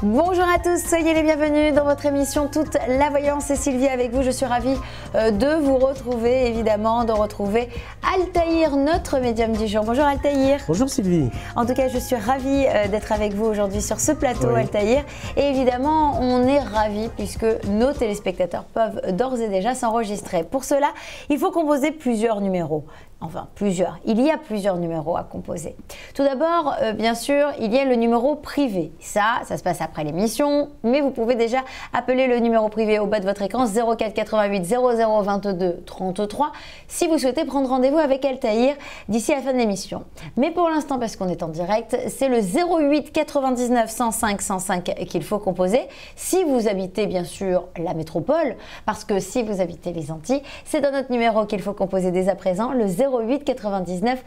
Bonjour à tous, soyez les bienvenus dans votre émission Toute la Voyance. C'est Sylvie avec vous. Je suis ravie de vous retrouver, évidemment, de retrouver Altaïr, notre médium du jour. Bonjour Altaïr. Bonjour Sylvie. En tout cas, je suis ravie d'être avec vous aujourd'hui sur ce plateau, oui. Altaïr. Et évidemment, on est ravis puisque nos téléspectateurs peuvent d'ores et déjà s'enregistrer. Pour cela, il faut composer plusieurs numéros. Enfin, plusieurs. Il y a plusieurs numéros à composer. Tout d'abord, bien sûr, il y a le numéro privé. Ça se passe après l'émission, mais vous pouvez déjà appeler le numéro privé au bas de votre écran 04 88 00 22 33 si vous souhaitez prendre rendez-vous avec Altaïr d'ici la fin de l'émission. Mais pour l'instant, parce qu'on est en direct, c'est le 08 99 105 105 qu'il faut composer. Si vous habitez bien sûr la métropole, parce que si vous habitez les Antilles, c'est dans notre numéro qu'il faut composer dès à présent, le 08 99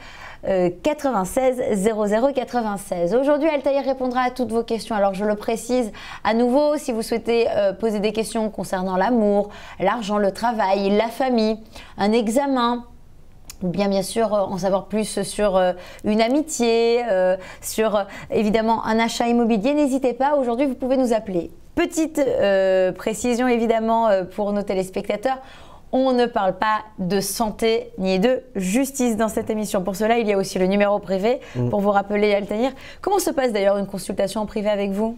96 00 96. Aujourd'hui, Altaïr répondra à toutes vos questions. Alors, je le précise à nouveau, si vous souhaitez poser des questions concernant l'amour, l'argent, le travail, la famille, un examen, ou bien sûr en savoir plus sur une amitié, sur évidemment un achat immobilier, n'hésitez pas. Aujourd'hui, vous pouvez nous appeler. Petite précision évidemment pour nos téléspectateurs. On ne parle pas de santé ni de justice dans cette émission. Pour cela, il y a aussi le numéro privé pour vous rappeler, Altaïr. Comment se passe d'ailleurs une consultation en privé avec vous?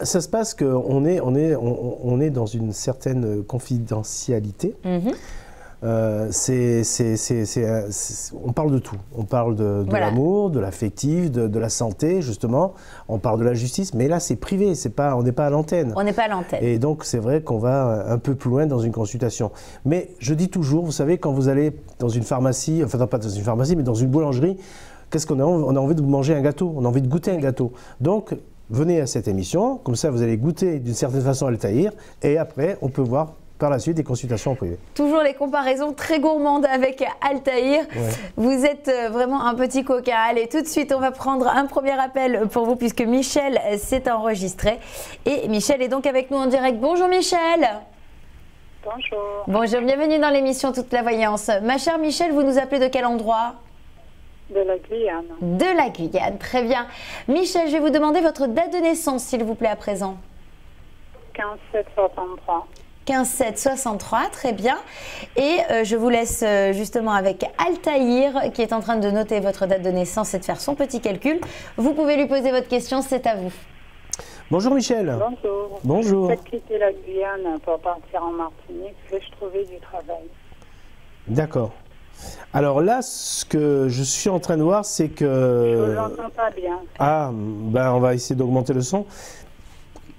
Ça se passe qu'on est dans une certaine confidentialité. On parle de tout. On parle de voilà. L'amour, de l'affectif, de la santé, justement. On parle de la justice, mais là, c'est privé. On n'est pas à l'antenne. On n'est pas à l'antenne. Et donc, c'est vrai qu'on va un peu plus loin dans une consultation. Mais je dis toujours, vous savez, quand vous allez dans une pharmacie, enfin, non, pas dans une pharmacie, mais dans une boulangerie, qu'est-ce qu'on a? On a envie de manger un gâteau. On a envie de goûter un gâteau. Donc, venez à cette émission. Comme ça, vous allez goûter d'une certaine façon Altaïr. Et après, on peut voir par la suite des consultations en privé. Toujours les comparaisons très gourmandes avec Altaïr. Ouais. Vous êtes vraiment un petit coquin. Allez, tout de suite, on va prendre un premier appel pour vous puisque Michel s'est enregistré. Et Michel est donc avec nous en direct. Bonjour Michel. Bonjour. Bonjour, bienvenue dans l'émission Toute la Voyance. Ma chère Michel, vous nous appelez de quel endroit? De la Guyane. De la Guyane, très bien. Michel, je vais vous demander votre date de naissance, s'il vous plaît, à présent. 15/7/63. 15/7/63, très bien. Et je vous laisse justement avec Altaïr qui est en train de noter votre date de naissance et de faire son petit calcul. Vous pouvez lui poser votre question, c'est à vous. Bonjour Michel. Bonjour. Bonjour. Je vais quitter la Guyane pour partir en Martinique. Vais-je trouver du travail? D'accord. Alors là, ce que je suis en train de voir, c'est que... Je ne vous entends pas bien. Ah, on va essayer d'augmenter le son.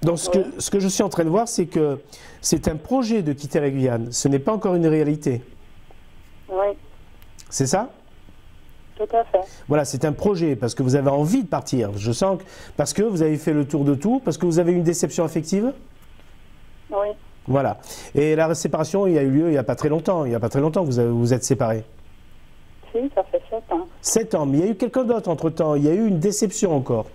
Donc ce que je suis en train de voir, c'est que c'est un projet de quitter la Guyane. Ce n'est pas encore une réalité. Oui. C'est ça? Tout à fait. Voilà, c'est un projet parce que vous avez envie de partir. Je sens que parce que vous avez fait le tour de tout, parce que vous avez eu une déception affective? Oui. Voilà. Et la séparation, il y a eu lieu il n'y a pas très longtemps. Il n'y a pas très longtemps que vous êtes séparés. Si, ça fait 7 ans. 7 ans, mais il y a eu quelqu'un d'autre entre-temps. Il y a eu une déception encore.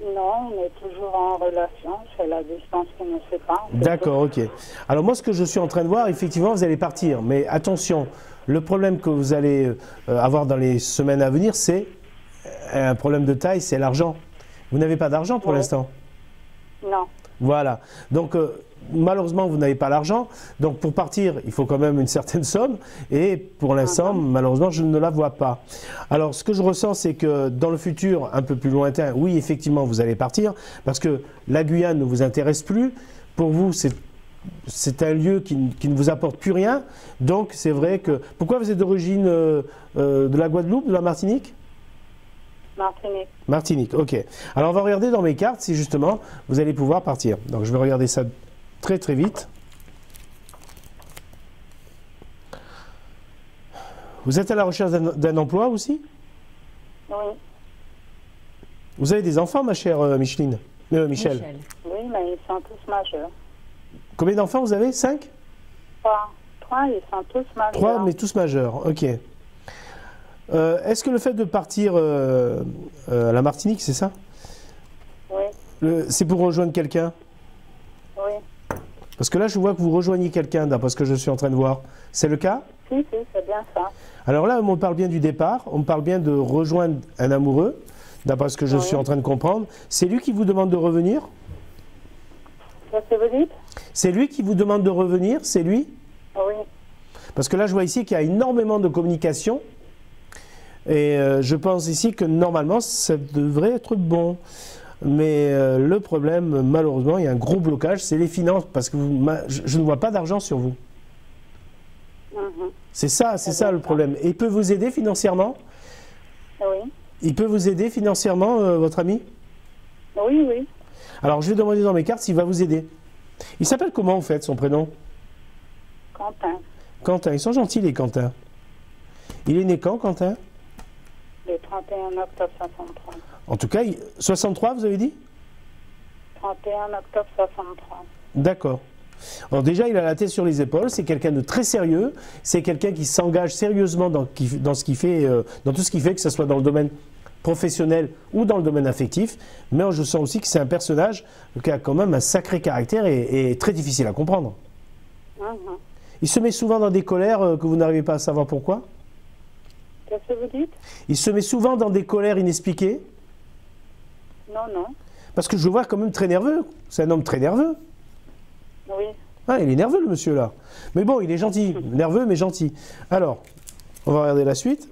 Non, on est toujours en relation, c'est la distance qui nous sépare. D'accord, ok. Alors moi, ce que je suis en train de voir, effectivement, vous allez partir. Mais attention, le problème que vous allez avoir dans les semaines à venir, c'est un problème de taille, c'est l'argent. Vous n'avez pas d'argent pour l'instant? Non. Voilà. Donc, malheureusement, vous n'avez pas l'argent. Donc, pour partir, il faut quand même une certaine somme. Et pour l'instant, malheureusement, je ne la vois pas. Alors, ce que je ressens, c'est que dans le futur, un peu plus lointain, oui, effectivement, vous allez partir. Parce que la Guyane ne vous intéresse plus. Pour vous, c'est un lieu qui ne vous apporte plus rien. Donc, c'est vrai que... Pourquoi vous êtes d'origine de la Guadeloupe, de la Martinique? Martinique. Martinique, ok. Alors, on va regarder dans mes cartes si, justement, vous allez pouvoir partir. Donc, je vais regarder ça très très vite. Vous êtes à la recherche d'un emploi aussi? Oui. Vous avez des enfants, ma chère Micheline? Michel. Oui, mais ils sont tous majeurs. Combien d'enfants vous avez? 5? 3, ils sont tous majeurs. 3, mais tous majeurs, ok. Est-ce que le fait de partir à la Martinique, c'est ça? Oui. C'est pour rejoindre quelqu'un? Oui. Parce que là, je vois que vous rejoignez quelqu'un, d'après ce que je suis en train de voir. C'est le cas? Si, c'est bien ça. Alors là, on me parle bien du départ, on me parle bien de rejoindre un amoureux. d'après ce que je suis en train de comprendre. C'est lui qui vous demande de revenir? Qu'est-ce que vous dites? C'est lui qui vous demande de revenir? C'est lui? Oui. Parce que là, je vois ici qu'il y a énormément de communication. Et je pense ici que normalement, ça devrait être bon. Mais le problème, malheureusement, il y a un gros blocage, c'est les finances. Parce que je ne vois pas d'argent sur vous. C'est ça le problème. Et il peut vous aider financièrement? Oui. Il peut vous aider financièrement, votre ami? Oui, oui. Alors, je vais demander dans mes cartes s'il va vous aider. Il s'appelle comment, en fait, son prénom? Quentin. Quentin. Ils sont gentils, les Quentin. Il est né quand, Quentin? Le 31 octobre 63. En tout cas, 63, vous avez dit? 31 octobre 63. D'accord. Alors déjà, il a la tête sur les épaules, c'est quelqu'un de très sérieux, c'est quelqu'un qui s'engage sérieusement dans ce qu'il fait, dans tout ce qu'il fait, que ce soit dans le domaine professionnel ou dans le domaine affectif. Mais je sens aussi que c'est un personnage qui a quand même un sacré caractère et très difficile à comprendre. Il se met souvent dans des colères que vous n'arrivez pas à savoir pourquoi. Qu'est-ce que vous dites? Il se met souvent dans des colères inexpliquées. Non, non. Parce que je le vois quand même très nerveux. C'est un homme très nerveux. Oui. Ah, il est nerveux, le monsieur, là. Mais bon, il est gentil. Nerveux, mais gentil. Alors, on va regarder la suite.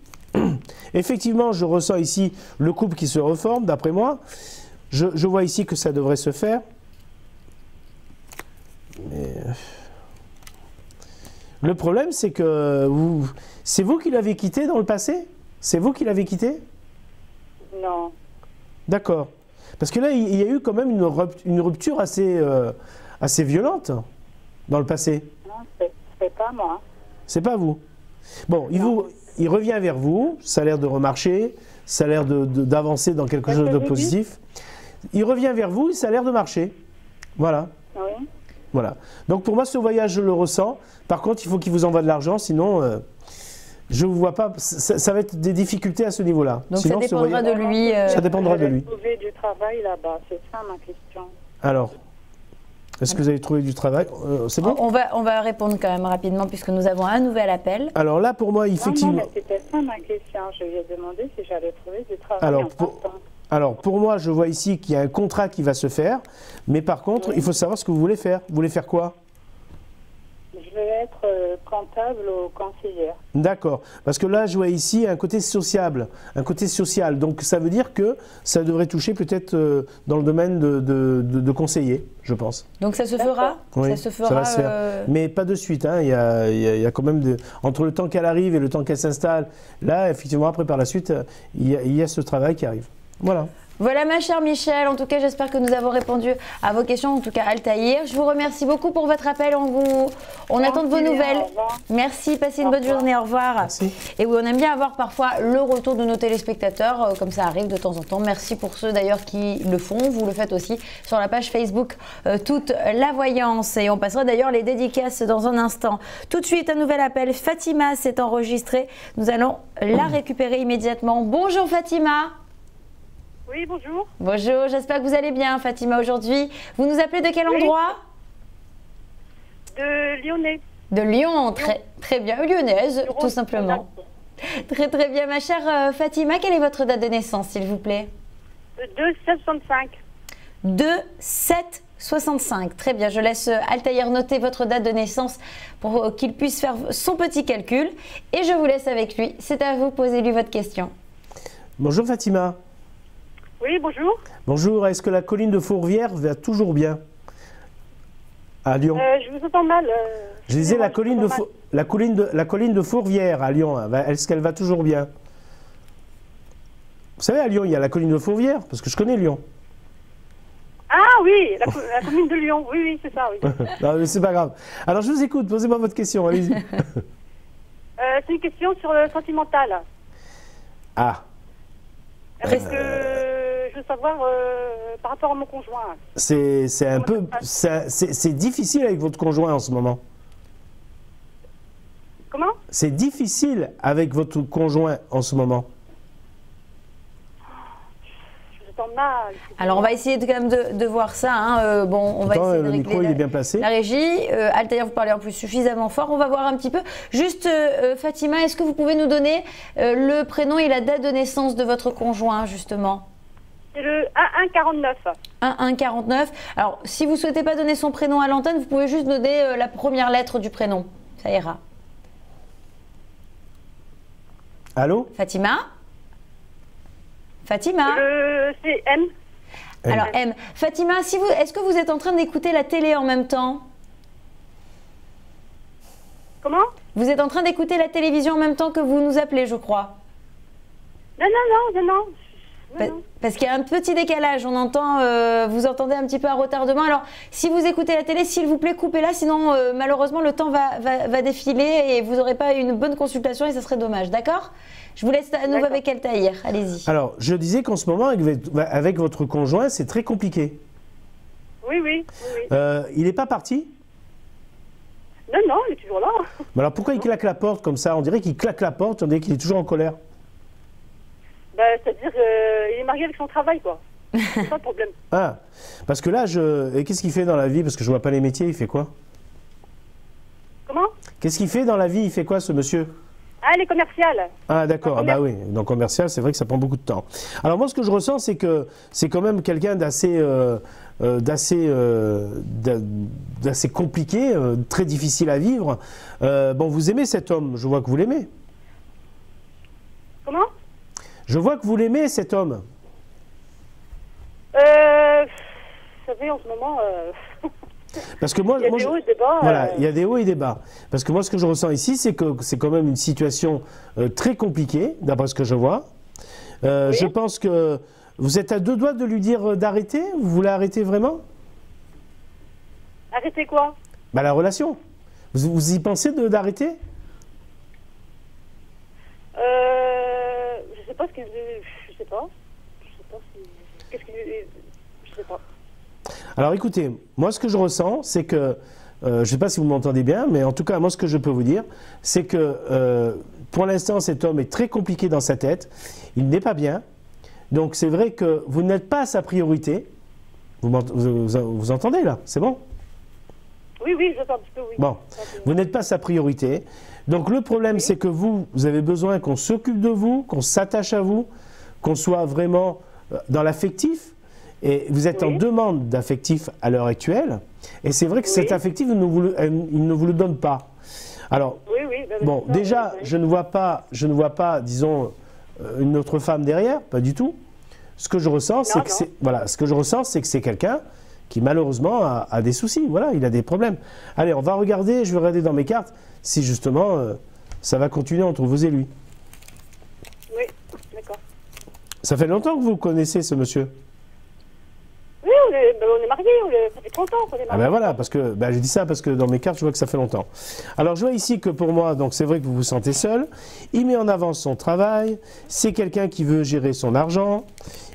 Effectivement, je ressens ici le couple qui se reforme, d'après moi. Je vois ici que ça devrait se faire. Mais... Le problème, c'est que c'est vous qui l'avez quitté dans le passé? C'est vous qui l'avez quitté? Non. D'accord. Parce que là, il y a eu quand même une rupture assez violente dans le passé. Non, c'est pas moi. C'est pas vous. Bon, il revient vers vous, ça a l'air de remarcher, ça a l'air d'avancer dans quelque chose de positif. Il revient vers vous et ça a l'air de marcher. Voilà. Oui. Voilà. Donc pour moi, ce voyage, je le ressens. Par contre, il faut qu'il vous envoie de l'argent, sinon je ne vous vois pas. Ça va être des difficultés à ce niveau-là. Donc sinon, ça dépendra de lui. Ça dépendra de lui. Trouver du travail là-bas, c'est ça ma question. Alors, est-ce que vous avez trouvé du travail? C'est bon? On va répondre quand même rapidement puisque nous avons un nouvel appel. Alors là, pour moi, effectivement... Non, mais c'était ça ma question. Je lui ai demandé si j'allais trouver du travail Alors, pour moi, je vois ici qu'il y a un contrat qui va se faire. Mais par contre, il faut savoir ce que vous voulez faire. Vous voulez faire quoi? Je vais être comptable ou conseillère. D'accord. Parce que là, je vois ici un côté sociable. Un côté social. Donc, ça veut dire que ça devrait toucher peut-être dans le domaine de conseiller, je pense. Donc, ça se fera? Oui, ça se fera. Ça va se faire. Mais pas de suite. Hein. Il y a quand même... Entre le temps qu'elle arrive et le temps qu'elle s'installe, là, effectivement, après, par la suite, il y a ce travail qui arrive. Voilà. Voilà ma chère Michel, en tout cas j'espère que nous avons répondu à vos questions, en tout cas Altaïr. Je vous remercie beaucoup pour votre appel, on attend de vos nouvelles. Merci, passez une bonne journée, au revoir. Merci. Et oui, on aime bien avoir parfois le retour de nos téléspectateurs, comme ça arrive de temps en temps. Merci pour ceux d'ailleurs qui le font, vous le faites aussi sur la page Facebook Toute la Voyance. Et on passera d'ailleurs les dédicaces dans un instant. Tout de suite un nouvel appel, Fatima s'est enregistrée, nous allons la récupérer immédiatement. Bonjour Fatima. Oui, bonjour. Bonjour, j'espère que vous allez bien, Fatima, aujourd'hui. vous nous appelez de quel endroit? De Lyonnais. De Lyon, très bien, lyonnaise, tout simplement. Très bien, ma chère Fatima, quelle est votre date de naissance, s'il vous plaît? 2,65. 2,765. Très bien, je laisse Altaïr noter votre date de naissance pour qu'il puisse faire son petit calcul. Et je vous laisse avec lui. C'est à vous, posez-lui votre question. Bonjour Fatima. Oui, bonjour. Bonjour, est-ce que la colline de Fourvière va toujours bien à Lyon? Je vous entends mal. Je disais la colline de Fourvière à Lyon, est-ce qu'elle va toujours bien? Vous savez, à Lyon, il y a la colline de Fourvière, parce que je connais Lyon. Ah oui, la commune de Lyon, oui, c'est ça, oui. Non, mais c'est pas grave. Alors, je vous écoute, posez-moi votre question, allez-y. C'est une question sur le sentimental. Ah. Est-ce que je veux savoir par rapport à mon conjoint? C'est un peu... C'est difficile avec votre conjoint en ce moment. Comment? C'est difficile avec votre conjoint en ce moment. Je vous entends mal. Alors, on va essayer quand même de voir ça. Hein. Bon, on va essayer de le micro, il est bien placé. La régie. Altaïr, vous parlez en plus suffisamment fort. On va voir un petit peu. Juste, Fatima, est-ce que vous pouvez nous donner le prénom et la date de naissance de votre conjoint, justement? C'est le 1149. 1149. Alors, si vous ne souhaitez pas donner son prénom à l'antenne, vous pouvez juste donner la première lettre du prénom. Ça ira. Allô? Fatima? Fatima? C'est M. Alors, M. Fatima, est-ce que vous êtes en train d'écouter la télé en même temps? Comment? Vous êtes en train d'écouter la télévision en même temps que vous nous appelez, je crois. Non. Parce qu'il y a un petit décalage, on entend, vous entendez un petit peu à retardement. Alors, si vous écoutez la télé, s'il vous plaît, coupez-la, sinon malheureusement le temps va défiler et vous n'aurez pas une bonne consultation et ça serait dommage, d'accord? Je vous laisse à nouveau avec Altaïr, allez-y. Alors, je disais qu'en ce moment, avec votre conjoint, c'est très compliqué. Oui. Il n'est pas parti? Non, il est toujours là. Mais alors pourquoi il claque la porte comme ça? On dirait qu'il claque la porte, on dirait qu'il est toujours en colère. C'est-à-dire qu'il est marié avec son travail, quoi. C'est pas le problème. Ah, parce que là, et qu'est-ce qu'il fait dans la vie? Parce que je vois pas les métiers, il fait quoi? Comment? Qu'est-ce qu'il fait dans la vie? Il fait quoi, ce monsieur? Ah, il est commercial. Ah, d'accord. Ah, bah oui, dans commercial, c'est vrai que ça prend beaucoup de temps. Alors moi, ce que je ressens, c'est que c'est quand même quelqu'un d'assez compliqué, très difficile à vivre. Bon, vous aimez cet homme, je vois que vous l'aimez. Comment? Je vois que vous l'aimez, cet homme. Vous savez, en ce moment... Parce que moi, il y a des hauts et des bas. Voilà, il y a des hauts et des bas. Parce que moi, ce que je ressens ici, c'est que c'est quand même une situation très compliquée, d'après ce que je vois. Oui. Je pense que vous êtes à deux doigts de lui dire d'arrêter. Vous voulez arrêter vraiment? Arrêter quoi? La relation. Vous y pensez d'arrêter? Je sais pas ce qu'il... Je sais pas. Qu'est-ce qu'il... Je sais pas. Alors écoutez, moi ce que je ressens, c'est que, je ne sais pas si vous m'entendez bien, mais en tout cas, moi ce que je peux vous dire, c'est que pour l'instant, cet homme est très compliqué dans sa tête, il n'est pas bien, donc c'est vrai que vous n'êtes pas sa priorité. Vous entendez là, c'est bon? Oui, j'entends un petit peu, oui. Bon, vous n'êtes pas sa priorité, donc le problème c'est que vous avez besoin qu'on s'occupe de vous, qu'on s'attache à vous, qu'on soit vraiment dans l'affectif. Et vous êtes en demande d'affectif à l'heure actuelle, et c'est vrai que cet affectif, il ne vous le donne pas. Alors, bon, déjà, je ne vois pas, disons, une autre femme derrière, pas du tout. Ce que je ressens, c'est que c'est quelqu'un qui malheureusement a des soucis. Voilà, il a des problèmes. Allez, on va regarder. Je vais regarder dans mes cartes si justement ça va continuer entre vous et lui. Oui, d'accord. Ça fait longtemps que vous connaissez ce monsieur? Oui, on est mariés, ça fait 30 ans qu'on est mariés. Ah ben voilà, parce que je dis ça parce que dans mes cartes, je vois que ça fait longtemps. Alors je vois ici que pour moi, donc c'est vrai que vous vous sentez seul. Il met en avant son travail. C'est quelqu'un qui veut gérer son argent.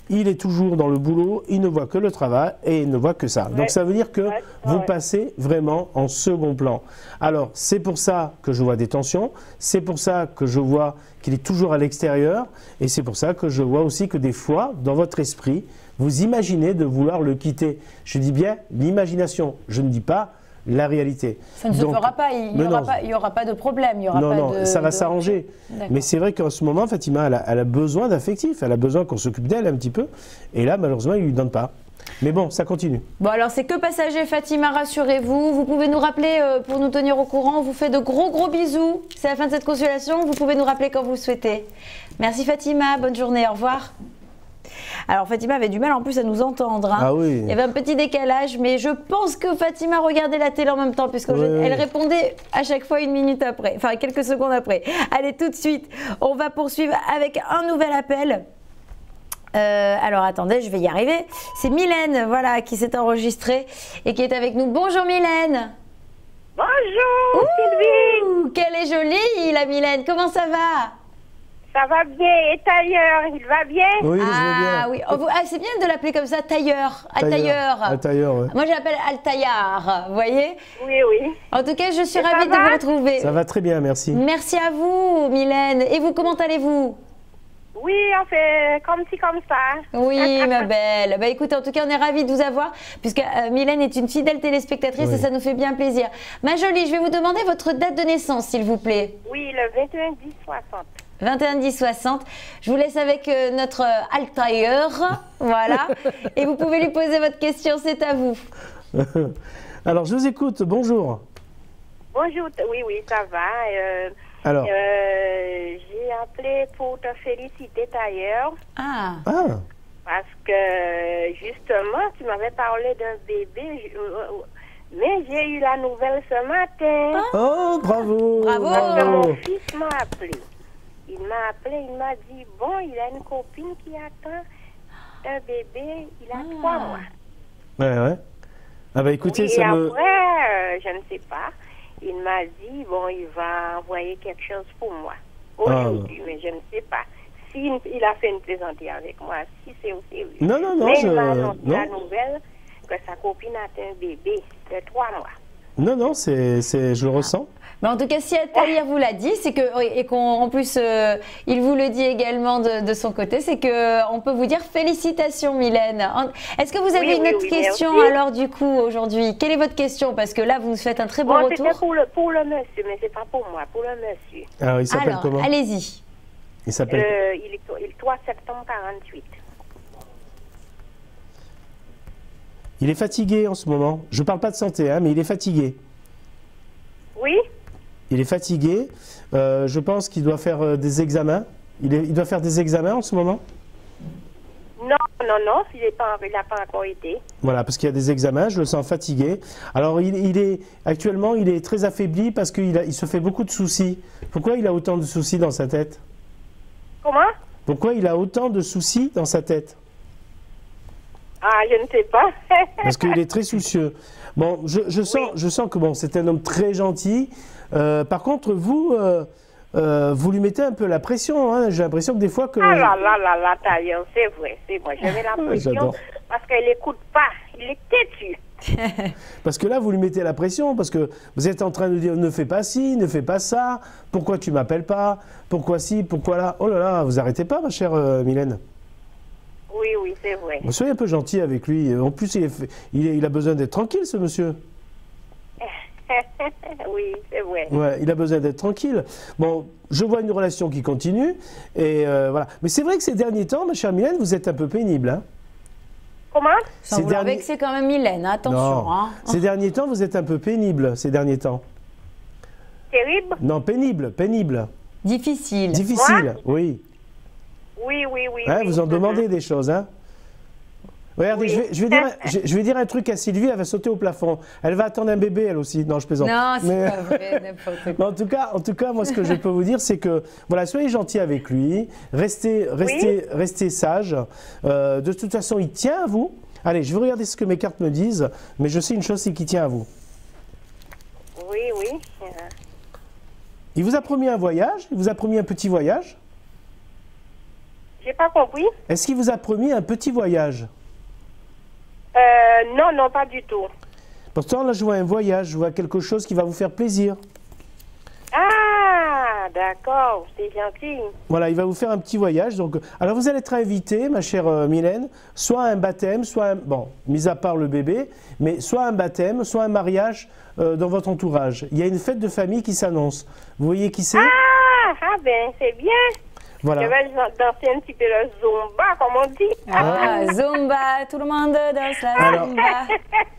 Il est toujours dans le boulot. Il ne voit que le travail et il ne voit que ça. Donc ça veut dire que vous passez vraiment en second plan. Alors c'est pour ça que je vois des tensions. C'est pour ça que je vois qu'il est toujours à l'extérieur. Et c'est pour ça que je vois aussi que des fois, dans votre esprit, vous imaginez de vouloir le quitter. Je dis bien l'imagination, je ne dis pas la réalité. Ça ne se fera pas, il n'y aura pas de problème. Ça va s'arranger. Mais c'est vrai qu'en ce moment, Fatima, elle a besoin d'affectif, elle a besoin qu'on s'occupe d'elle un petit peu. Et là, malheureusement, il ne lui donne pas. Mais bon, ça continue. Bon, alors c'est que passager, Fatima, rassurez-vous. Vous pouvez nous rappeler pour nous tenir au courant. On vous fait de gros bisous. C'est la fin de cette consultation. Vous pouvez nous rappeler quand vous le souhaitez. Merci Fatima, bonne journée, au revoir. Alors Fatima avait du mal en plus à nous entendre. Hein. Ah oui. Il y avait un petit décalage, mais je pense que Fatima regardait la télé en même temps, puisqu'elle répondait à chaque fois une minute après, enfin quelques secondes après. Allez, tout de suite, on va poursuivre avec un nouvel appel. Alors attendez, je vais y arriver. C'est Mylène, voilà, qui s'est enregistrée et qui est avec nous. Bonjour Mylène. Bonjour Sylvie. Qu'elle est jolie la Mylène, comment ça va? Ça va bien, et Tailleur, il va bien? Oui, je vais bien. Oui, c'est bien de l'appeler comme ça, Tailleur. Altaïr, ouais. Moi, je l'appelle Altaïr, vous voyez? Oui. En tout cas, je suis ravie de vous retrouver. Ça va très bien, merci. Merci à vous, Mylène. Et vous, comment allez-vous? Oui, on fait comme ci, comme ça. Oui, ma belle. Écoutez, en tout cas, on est ravis de vous avoir, puisque Mylène est une fidèle téléspectatrice et ça nous fait bien plaisir. Ma jolie, je vais vous demander votre date de naissance, s'il vous plaît. Oui, le 21-10-60. 21 10 60. Je vous laisse avec notre Altair. Voilà. Et vous pouvez lui poser votre question, c'est à vous. Alors, je vous écoute. Bonjour. Bonjour, oui, ça va. Alors. J'ai appelé pour te féliciter d'ailleurs. Ah. Parce que justement, tu m'avais parlé d'un bébé, mais j'ai eu la nouvelle ce matin. Oh, bravo. Bravo. Parce que mon fils m'a appelé. Il m'a appelé, il m'a dit, bon, il a une copine qui attend un bébé, il a 3 mois. Ouais. Ah bah écoutez, oui, ça et me... après, je ne sais pas, il m'a dit, bon, il va envoyer quelque chose pour moi. Aujourd'hui, mais je ne sais pas. Si il a fait une plaisanterie avec moi, si c'est au sérieux. Non, mais il m'a annoncé la nouvelle que sa copine a un bébé de 3 mois. Non, je le ressens. Mais en tout cas, si Altaïr vous l'a dit, c'est que, et qu'en plus, il vous le dit également de son côté, c'est qu'on peut vous dire félicitations, Mylène. Est-ce que vous avez une autre question merci. alors du coup aujourd'hui? Quelle est votre question? Parce que là, vous nous faites un très beau retour. C'était pour le monsieur, mais c'est pas pour moi, pour le monsieur. Alors, il s'appelle Alors, comment? allez-y. Il s'appelle... il est 3 septembre 48. Il est fatigué en ce moment. Je parle pas de santé, hein, mais il est fatigué. Oui? Il est fatigué. Je pense qu'il doit faire des examens. Il doit faire des examens en ce moment? Non, il n'a pas encore été. Voilà, parce qu'il y a des examens, je le sens fatigué. Alors, actuellement, il est très affaibli parce qu'il se fait beaucoup de soucis. Pourquoi il a autant de soucis dans sa tête? Comment? Pourquoi il a autant de soucis dans sa tête? Ah, je ne sais pas. Parce qu'il est très soucieux. Bon, je sens que bon, c'est un homme très gentil. Par contre, vous lui mettez un peu la pression. Hein. J'ai l'impression que des fois que... Ah là, Tailleur, c'est vrai. Je mets la pression parce qu'il n'écoute pas. Il est têtu. Parce que là, vous lui mettez la pression, parce que vous êtes en train de dire ne fais pas ci, ne fais pas ça, pourquoi tu m'appelles pas, pourquoi ci, pourquoi là. Oh là là, vous arrêtez pas, ma chère Mylène. Oui, c'est vrai. Vous soyez un peu gentil avec lui. En plus, il a besoin d'être tranquille, ce monsieur. Oui, c'est vrai. Ouais, il a besoin d'être tranquille. Bon, je vois une relation qui continue, et voilà. Mais c'est vrai que ces derniers temps, ma chère Mylène, vous êtes un peu pénible, hein. Comment? Sans vouloir vexer quand même Mylène, attention. Non. Hein. Ces derniers temps, vous êtes un peu pénible, ces derniers temps. Terrible? Non, pénible. Difficile. Difficile, oui. Oui. Hein, vous en demandez des choses, hein. Regardez, Oui. je vais dire un truc à Sylvie, elle va sauter au plafond. Elle va attendre un bébé, elle aussi. Non, je plaisante. Non, c'est pas vrai, n'importe quoi. Mais en tout cas, moi, ce que je peux vous dire, c'est que, voilà, soyez gentil avec lui, restez sage. De toute façon, il tient à vous. Allez, je vais regarder ce que mes cartes me disent, mais je sais une chose, c'est qu'il tient à vous. Oui. Il vous a promis un voyage, il vous a promis un petit voyage. J'ai pas compris. Est-ce qu'il vous a promis un petit voyage? Non, pas du tout. Pourtant, là, je vois un voyage, je vois quelque chose qui va vous faire plaisir. Ah, d'accord, c'est gentil. Voilà, il va vous faire un petit voyage. Donc, alors, vous allez être invité, ma chère Mylène, soit à un baptême, soit bon, mis à part le bébé, mais soit un baptême, soit un mariage dans votre entourage. Il y a une fête de famille qui s'annonce. Vous voyez qui c'est? Ah ben, c'est bien. Voilà. Je vais danser un petit peu le zumba, comme on dit. Ah, Zumba, tout le monde danse la Zumba.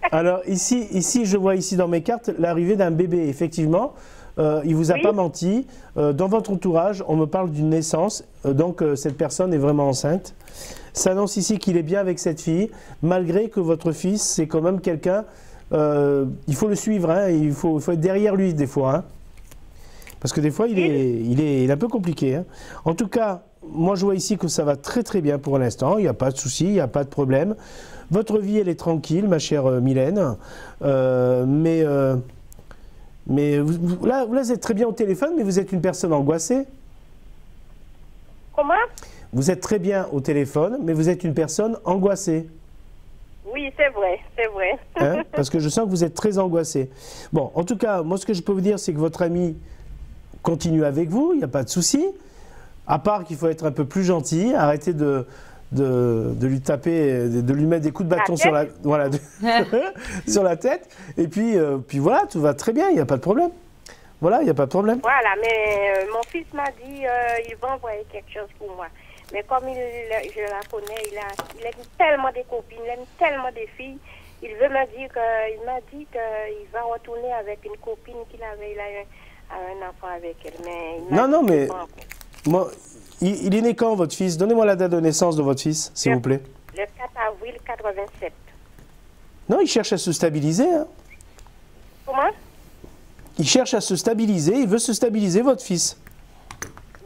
Alors ici, je vois ici dans mes cartes l'arrivée d'un bébé. Effectivement, il vous a pas menti. Dans votre entourage, on me parle d'une naissance. Donc cette personne est vraiment enceinte. Ça annonce ici qu'il est bien avec cette fille, malgré que votre fils, c'est quand même quelqu'un. Il faut le suivre. Hein, il faut être derrière lui des fois. Hein. Parce que des fois, il est un peu compliqué. Hein. En tout cas, moi, je vois ici que ça va très très bien pour l'instant. Il n'y a pas de souci, il n'y a pas de problème. Votre vie, elle est tranquille, ma chère Mylène. Mais là, vous êtes très bien au téléphone, mais vous êtes une personne angoissée. Comment? Vous êtes très bien au téléphone, mais vous êtes une personne angoissée. Oui, c'est vrai. Hein? Parce que je sens que vous êtes très angoissée. Bon, en tout cas, moi, ce que je peux vous dire, c'est que votre ami continue avec vous, il n'y a pas de souci. À part qu'il faut être un peu plus gentil, arrêter de lui taper, de lui mettre des coups de bâton sur la tête. Et puis voilà, tout va très bien, il n'y a pas de problème. Voilà, il n'y a pas de problème. Voilà, mais mon fils m'a dit il va envoyer quelque chose pour moi. Mais comme je la connais, il aime tellement des copines, il aime tellement des filles. Il m'a dit qu'il va retourner avec une copine qu'il avait, il a un enfant avec elle. Mais non, mais moi, il est né quand votre fils? Donnez-moi la date de naissance de votre fils, s'il vous plaît. Le 4 avril 87. Non, il cherche à se stabiliser. Hein. Comment? Il cherche à se stabiliser, il veut se stabiliser, votre fils.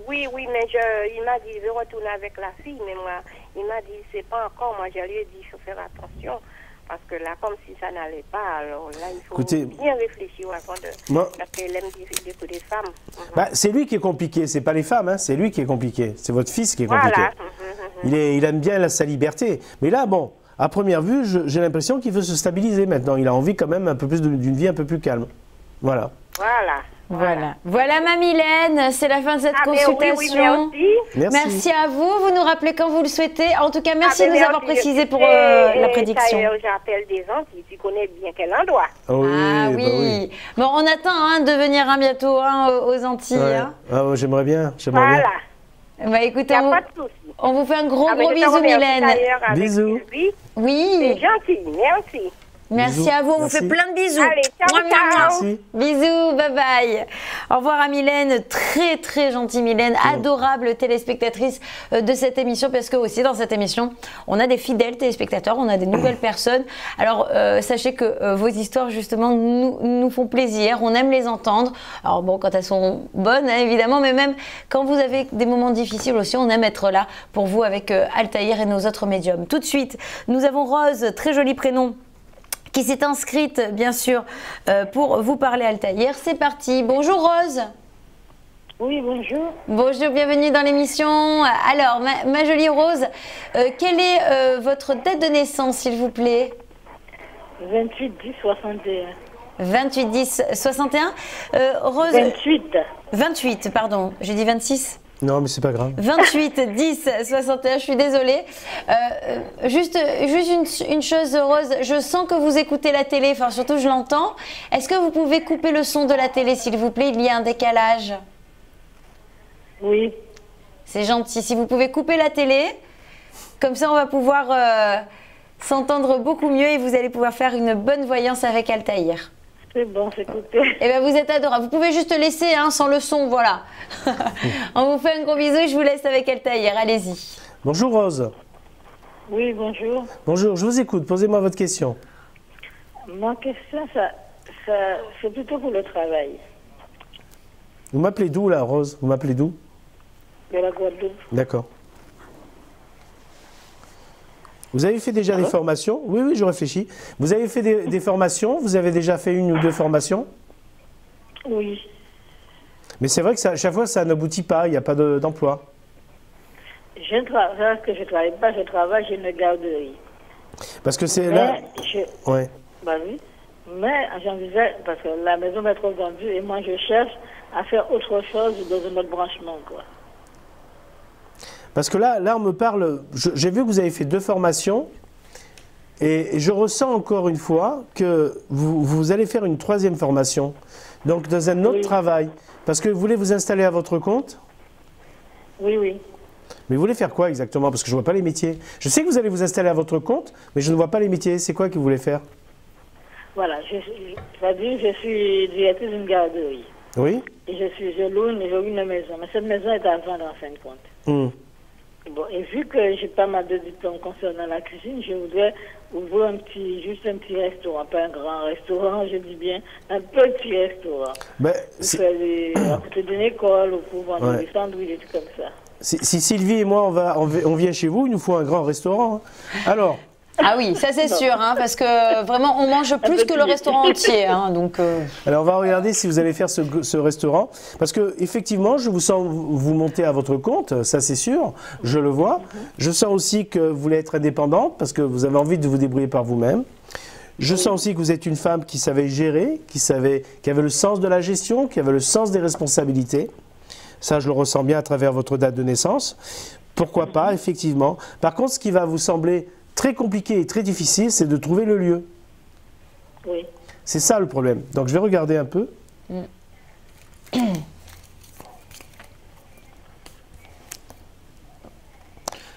Oui, mais il m'a dit il veut retourner avec la fille, mais moi, il m'a dit c'est pas encore. Moi, je lui ai dit il faut faire attention. Parce que là, comme si ça n'allait pas, alors là, il faut bien réfléchir avant de... Parce qu'elle aime des femmes. Bah, c'est lui qui est compliqué, c'est pas les femmes, hein, c'est lui qui est compliqué. C'est votre fils qui est compliqué. Voilà. Il aime bien sa liberté. Mais là, bon, à première vue, j'ai l'impression qu'il veut se stabiliser maintenant. Il a envie quand même un peu plus d'une vie un peu plus calme. Voilà. Voilà ma Mylène, c'est la fin de cette consultation. Merci à vous. Vous nous rappelez quand vous le souhaitez. En tout cas, merci de nous avoir précisé pour la prédiction. J'appelle des Antilles, tu connais bien quel endroit. Oui. Bon, on attend de venir bientôt aux Antilles. Ouais. Ah, j'aimerais bien. Voilà. Bah, écoutez, on vous fait un gros bisou, Mylène. Bisous. Oui. C'est gentil, merci. Merci bisous. À vous, on vous fait plein de bisous. Allez, ciao. Merci. Bisous, bye bye. Au revoir à Mylène, très très gentille Mylène, adorable téléspectatrice de cette émission, parce que aussi dans cette émission, on a des fidèles téléspectateurs, on a des nouvelles personnes. Alors sachez que vos histoires justement nous font plaisir, on aime les entendre. Alors bon, quand elles sont bonnes évidemment, mais même quand vous avez des moments difficiles aussi, on aime être là pour vous avec Altaïr et nos autres médiums. Tout de suite, nous avons Rose, très joli prénom, qui s'est inscrite, bien sûr, pour vous parler Altaïr. C'est parti. Bonjour Rose. Oui, bonjour. Bonjour, bienvenue dans l'émission. Alors, ma jolie Rose, quelle est votre date de naissance, s'il vous plaît? 28-10-61. 28-10-61. Rose. 28, pardon. J'ai dit 26? Non, mais c'est pas grave. 28, 10, 61, je suis désolée. Juste une chose, Rose, je sens que vous écoutez la télé, enfin surtout je l'entends. Est-ce que vous pouvez couper le son de la télé, s'il vous plaît? Il y a un décalage. Oui. C'est gentil. Si vous pouvez couper la télé, comme ça on va pouvoir s'entendre beaucoup mieux et vous allez pouvoir faire une bonne voyance avec Altaïr. C'est bon, c'est coupé. Eh bien, vous êtes adorable. Vous pouvez juste laisser sans le son, voilà. On vous fait un gros bisou et je vous laisse avec Altaïr. Allez-y. Bonjour Rose. Oui, bonjour. Bonjour, je vous écoute. Posez-moi votre question. Ma question, c'est plutôt pour le travail. Vous m'appelez d'où là, Rose? Vous m'appelez d'où? De la Guadeloupe. D'accord. Vous avez fait déjà des formations? Oui, je réfléchis. Vous avez fait des formations? Vous avez déjà fait 1 ou 2 formations? Oui. Mais c'est vrai que à chaque fois, ça n'aboutit pas, il n'y a pas d'emploi. Je ne travaille pas, je travaille chez une garderie. Parce que c'est là... Ouais. Bah oui. Mais j'envisage, parce que la maison va être vendue et moi je cherche à faire autre chose dans un autre branchement, quoi. Parce que là on me parle, j'ai vu que vous avez fait 2 formations et je ressens encore une fois que vous allez faire une 3e formation, donc dans un autre travail. Parce que vous voulez vous installer à votre compte? Oui. Mais vous voulez faire quoi exactement? Parce que je ne vois pas les métiers. Je sais que vous allez vous installer à votre compte, mais je ne vois pas les métiers. C'est quoi que vous voulez faire? Voilà, je suis directrice d'une garderie. Oui. Et je loue une maison, mais cette maison est à vendre en fin de compte. Bon, et vu que j'ai pas mal de diplômes concernant la cuisine, je voudrais ouvrir juste un petit restaurant, pas un grand restaurant, je dis bien un petit restaurant. Pour faire à côté d'une école ou pour vendre des sandwichs, des trucs comme ça. Si Sylvie et moi on vient chez vous, il nous faut un grand restaurant. Alors. Ah oui, ça c'est sûr, parce que vraiment on mange plus que le restaurant entier. Donc, Alors on va regarder si vous allez faire ce restaurant, parce que effectivement je vous sens vous monter à votre compte, ça c'est sûr, je le vois. Je sens aussi que vous voulez être indépendante, parce que vous avez envie de vous débrouiller par vous-même. Je sens aussi que vous êtes une femme qui savait gérer, qui avait le sens de la gestion, qui avait le sens des responsabilités. Ça je le ressens bien à travers votre date de naissance. Pourquoi pas, effectivement. Par contre, ce qui va vous sembler très compliqué et très difficile, c'est de trouver le lieu. Oui. C'est ça le problème. Donc je vais regarder un peu.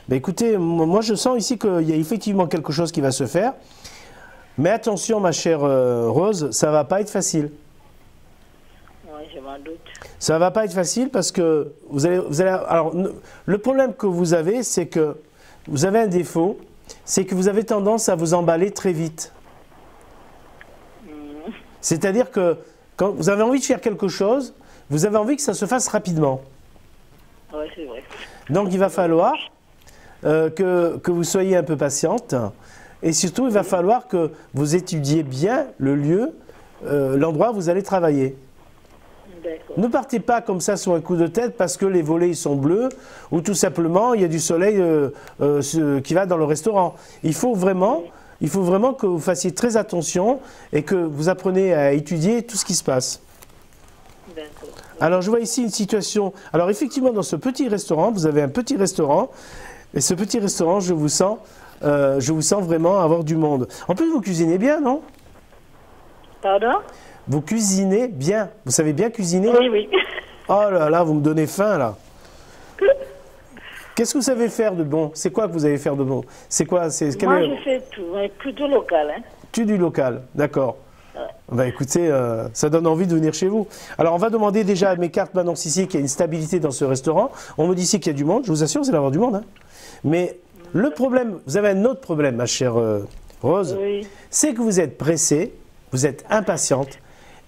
Ben écoutez, moi je sens ici qu'il y a effectivement quelque chose qui va se faire. Mais attention ma chère Rose, ça ne va pas être facile. Oui, je m'en doute. Ça ne va pas être facile parce que vous allez alors, le problème que vous avez, c'est que vous avez un défaut, c'est que vous avez tendance à vous emballer très vite. C'est-à-dire que quand vous avez envie de faire quelque chose, vous avez envie que ça se fasse rapidement. Oui, c'est vrai. Donc il va falloir que vous soyez un peu patiente et surtout il va falloir que vous étudiez bien le lieu, l'endroit où vous allez travailler. Ne partez pas comme ça sur un coup de tête parce que les volets ils sont bleus ou tout simplement il y a du soleil qui va dans le restaurant. Il faut vraiment que vous fassiez très attention et que vous appreniez à étudier tout ce qui se passe. Alors je vois ici une situation, alors effectivement dans ce petit restaurant, vous avez un petit restaurant et ce petit restaurant je vous sens vraiment avoir du monde. En plus vous cuisinez bien, non? Pardon? Vous cuisinez bien, vous savez bien cuisiner? Oui, oui. Oh là là, vous me donnez faim là. Qu'est-ce que vous savez faire de bon? C'est quoi que vous savez faire de bon? C'est quoi? Moi je fais tout, mais plutôt local. Hein. Tout du local, d'accord. Bah écoutez, ça donne envie de venir chez vous. Alors on va demander déjà à mes cartes maintenant ici qu'il y a une stabilité dans ce restaurant. On me dit ici qu'il y a du monde, je vous assure, vous allez avoir du monde. Hein. Mais le problème, vous avez un autre problème ma chère Rose, oui. C'est que vous êtes pressée, vous êtes impatiente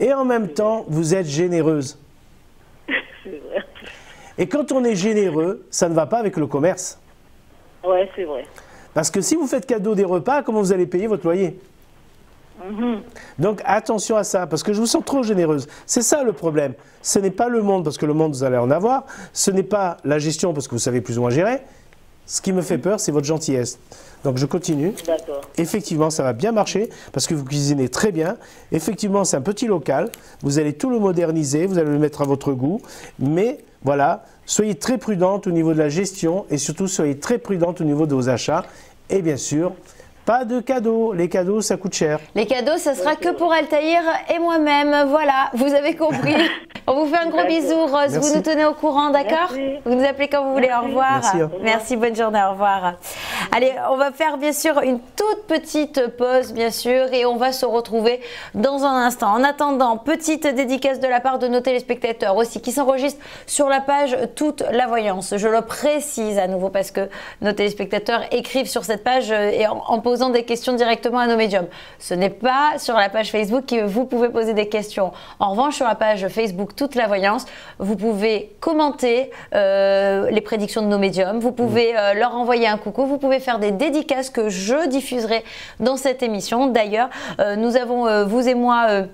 et en même temps vous êtes généreuse. C'est vrai. Et quand on est généreux, ça ne va pas avec le commerce. Oui, c'est vrai. Parce que si vous faites cadeau des repas, comment vous allez payer votre loyer? Donc attention à ça, parce que je vous sens trop généreuse. C'est ça le problème. Ce n'est pas le monde, parce que le monde vous allez en avoir. Ce n'est pas la gestion, parce que vous savez plus ou moins gérer. Ce qui me fait peur, c'est votre gentillesse. Donc je continue. D'accord. Effectivement, ça va bien marcher, parce que vous cuisinez très bien. Effectivement, c'est un petit local. Vous allez tout le moderniser, vous allez le mettre à votre goût. Mais voilà, soyez très prudente au niveau de la gestion, et surtout soyez très prudente au niveau de vos achats. Et bien sûr, pas de cadeaux. Les cadeaux, ça coûte cher. Les cadeaux, ça sera que pour Altaïr et moi-même. Voilà, vous avez compris. On vous fait un gros bisou, Rose. Merci. Vous nous tenez au courant, d'accord? Vous nous appelez quand vous voulez. Au revoir. Merci. Merci, bonne journée. Au revoir. Allez, on va faire bien sûr une toute petite pause, bien sûr, et on va se retrouver dans un instant. En attendant, petite dédicace de la part de nos téléspectateurs aussi qui s'enregistrent sur la page Toute la Voyance. Je le précise à nouveau parce que nos téléspectateurs écrivent sur cette page et en posant des questions directement à nos médiums. Ce n'est pas sur la page Facebook que vous pouvez poser des questions. En revanche, sur la page Facebook Toute la Voyance, vous pouvez commenter les prédictions de nos médiums, vous pouvez leur envoyer un coucou, vous pouvez faire des dédicaces que je diffuserai dans cette émission. D'ailleurs, nous avons, vous et moi,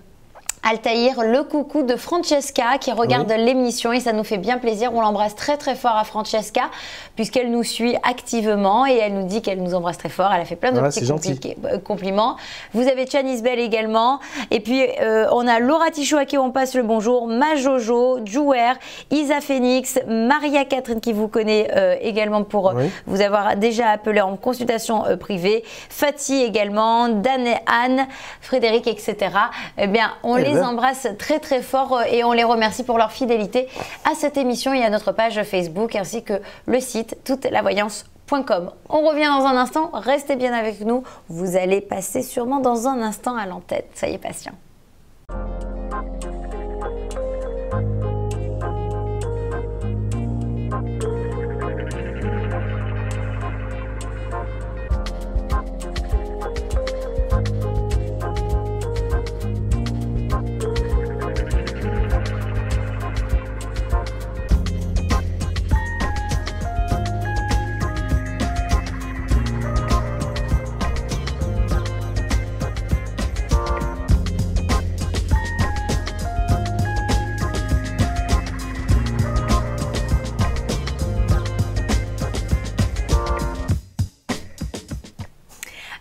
Altaïr, le coucou de Francesca qui regarde l'émission et ça nous fait bien plaisir. On l'embrasse très très fort à Francesca puisqu'elle nous suit activement et elle nous dit qu'elle nous embrasse très fort. Elle a fait plein de petits compliments. Vous avez Janice Bell également. Et puis on a Laura Tichot à qui on passe le bonjour, Majojo, Jouer, Isa Phoenix, Maria Catherine qui vous connaît également pour vous avoir déjà appelé en consultation privée, Fatih également, Dan et Anne, Frédéric, etc. Eh bien, on les embrasse très très fort et on les remercie pour leur fidélité à cette émission et à notre page Facebook ainsi que le site toutelavoyance.com. On revient dans un instant, restez bien avec nous, vous allez passer sûrement dans un instant à l'entête, soyez patients.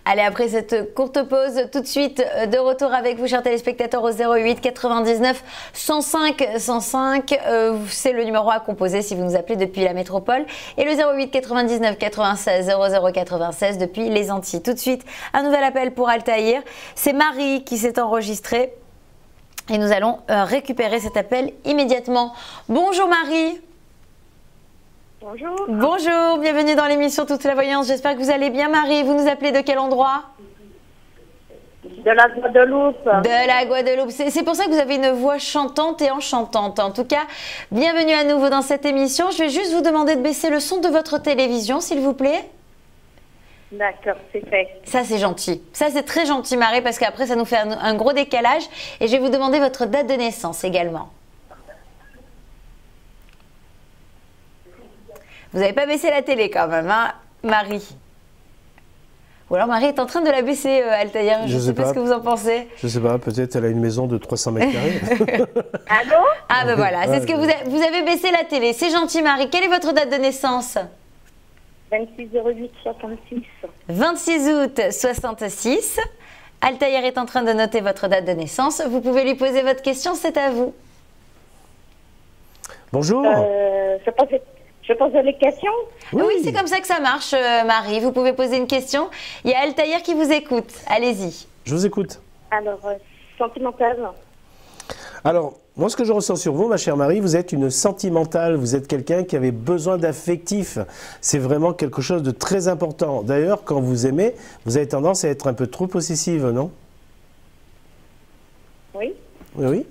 Allez, après cette courte pause, tout de suite de retour avec vous, chers téléspectateurs, au 08 99 105 105. C'est le numéro à composer si vous nous appelez depuis la métropole. Et le 08 99 96 00 96 depuis les Antilles. Tout de suite, un nouvel appel pour Altaïr. C'est Marie qui s'est enregistrée. Et nous allons récupérer cet appel immédiatement. Bonjour Marie. Bonjour. Bonjour, bienvenue dans l'émission Toute la Voyance. J'espère que vous allez bien Marie. Vous nous appelez de quel endroit? De la Guadeloupe. De la Guadeloupe. C'est pour ça que vous avez une voix chantante et enchantante. En tout cas, bienvenue à nouveau dans cette émission. Je vais juste vous demander de baisser le son de votre télévision, s'il vous plaît. D'accord, c'est fait. Ça, c'est gentil. Ça, c'est très gentil, Marie, parce qu'après, ça nous fait un gros décalage. Et je vais vous demander votre date de naissance également. Vous n'avez pas baissé la télé quand même, hein, Marie? Ou alors Marie est en train de la baisser, Altaïr. Je ne sais pas ce que vous en pensez. Je ne sais pas, peut-être elle a une maison de 300 mètres carrés. Allô? Ah ben voilà, c'est ce que vous avez baissé la télé. C'est gentil, Marie. Quelle est votre date de naissance? 26/08/66. 26 août 66. Altaïr est en train de noter votre date de naissance. Vous pouvez lui poser votre question, c'est à vous. Bonjour. Je pose les questions? Oui, c'est comme ça que ça marche, Marie. Vous pouvez poser une question. Il y a Altaïr qui vous écoute. Allez-y. Je vous écoute. Alors, sentimentale. Alors, moi, ce que je ressens sur vous, ma chère Marie, vous êtes une sentimentale. Vous êtes quelqu'un qui avait besoin d'affectif. C'est vraiment quelque chose de très important. D'ailleurs, quand vous aimez, vous avez tendance à être un peu trop possessive, non? Oui. Oui,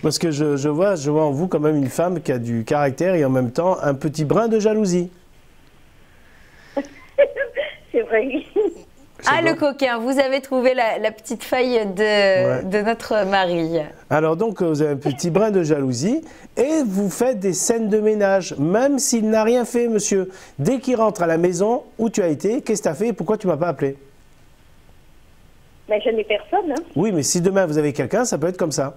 parce que je vois en vous quand même une femme qui a du caractère et en même temps un petit brin de jalousie. C'est vrai. Ah, le coquin, vous avez trouvé la petite faille de notre Marie. Alors donc, vous avez un petit brin de jalousie et vous faites des scènes de ménage, même s'il n'a rien fait, monsieur. Dès qu'il rentre à la maison, où tu as été, qu'est-ce que tu as fait et pourquoi tu ne m'as pas appelé? Mais je n'ai personne. Hein. Oui, mais si demain vous avez quelqu'un, ça peut être comme ça.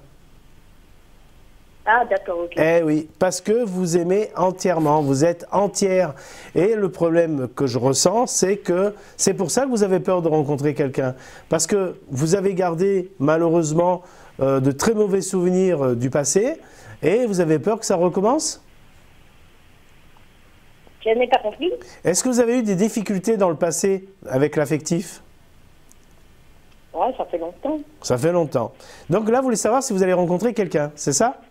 Ah, d'accord, ok. Eh oui, parce que vous aimez entièrement, vous êtes entière. Et le problème que je ressens, c'est que c'est pour ça que vous avez peur de rencontrer quelqu'un. Parce que vous avez gardé, malheureusement, de très mauvais souvenirs du passé et vous avez peur que ça recommence? Je n'ai pas compris. Est-ce que vous avez eu des difficultés dans le passé avec l'affectif? Ouais, ça fait longtemps. Ça fait longtemps. Donc là, vous voulez savoir si vous allez rencontrer quelqu'un, c'est ça?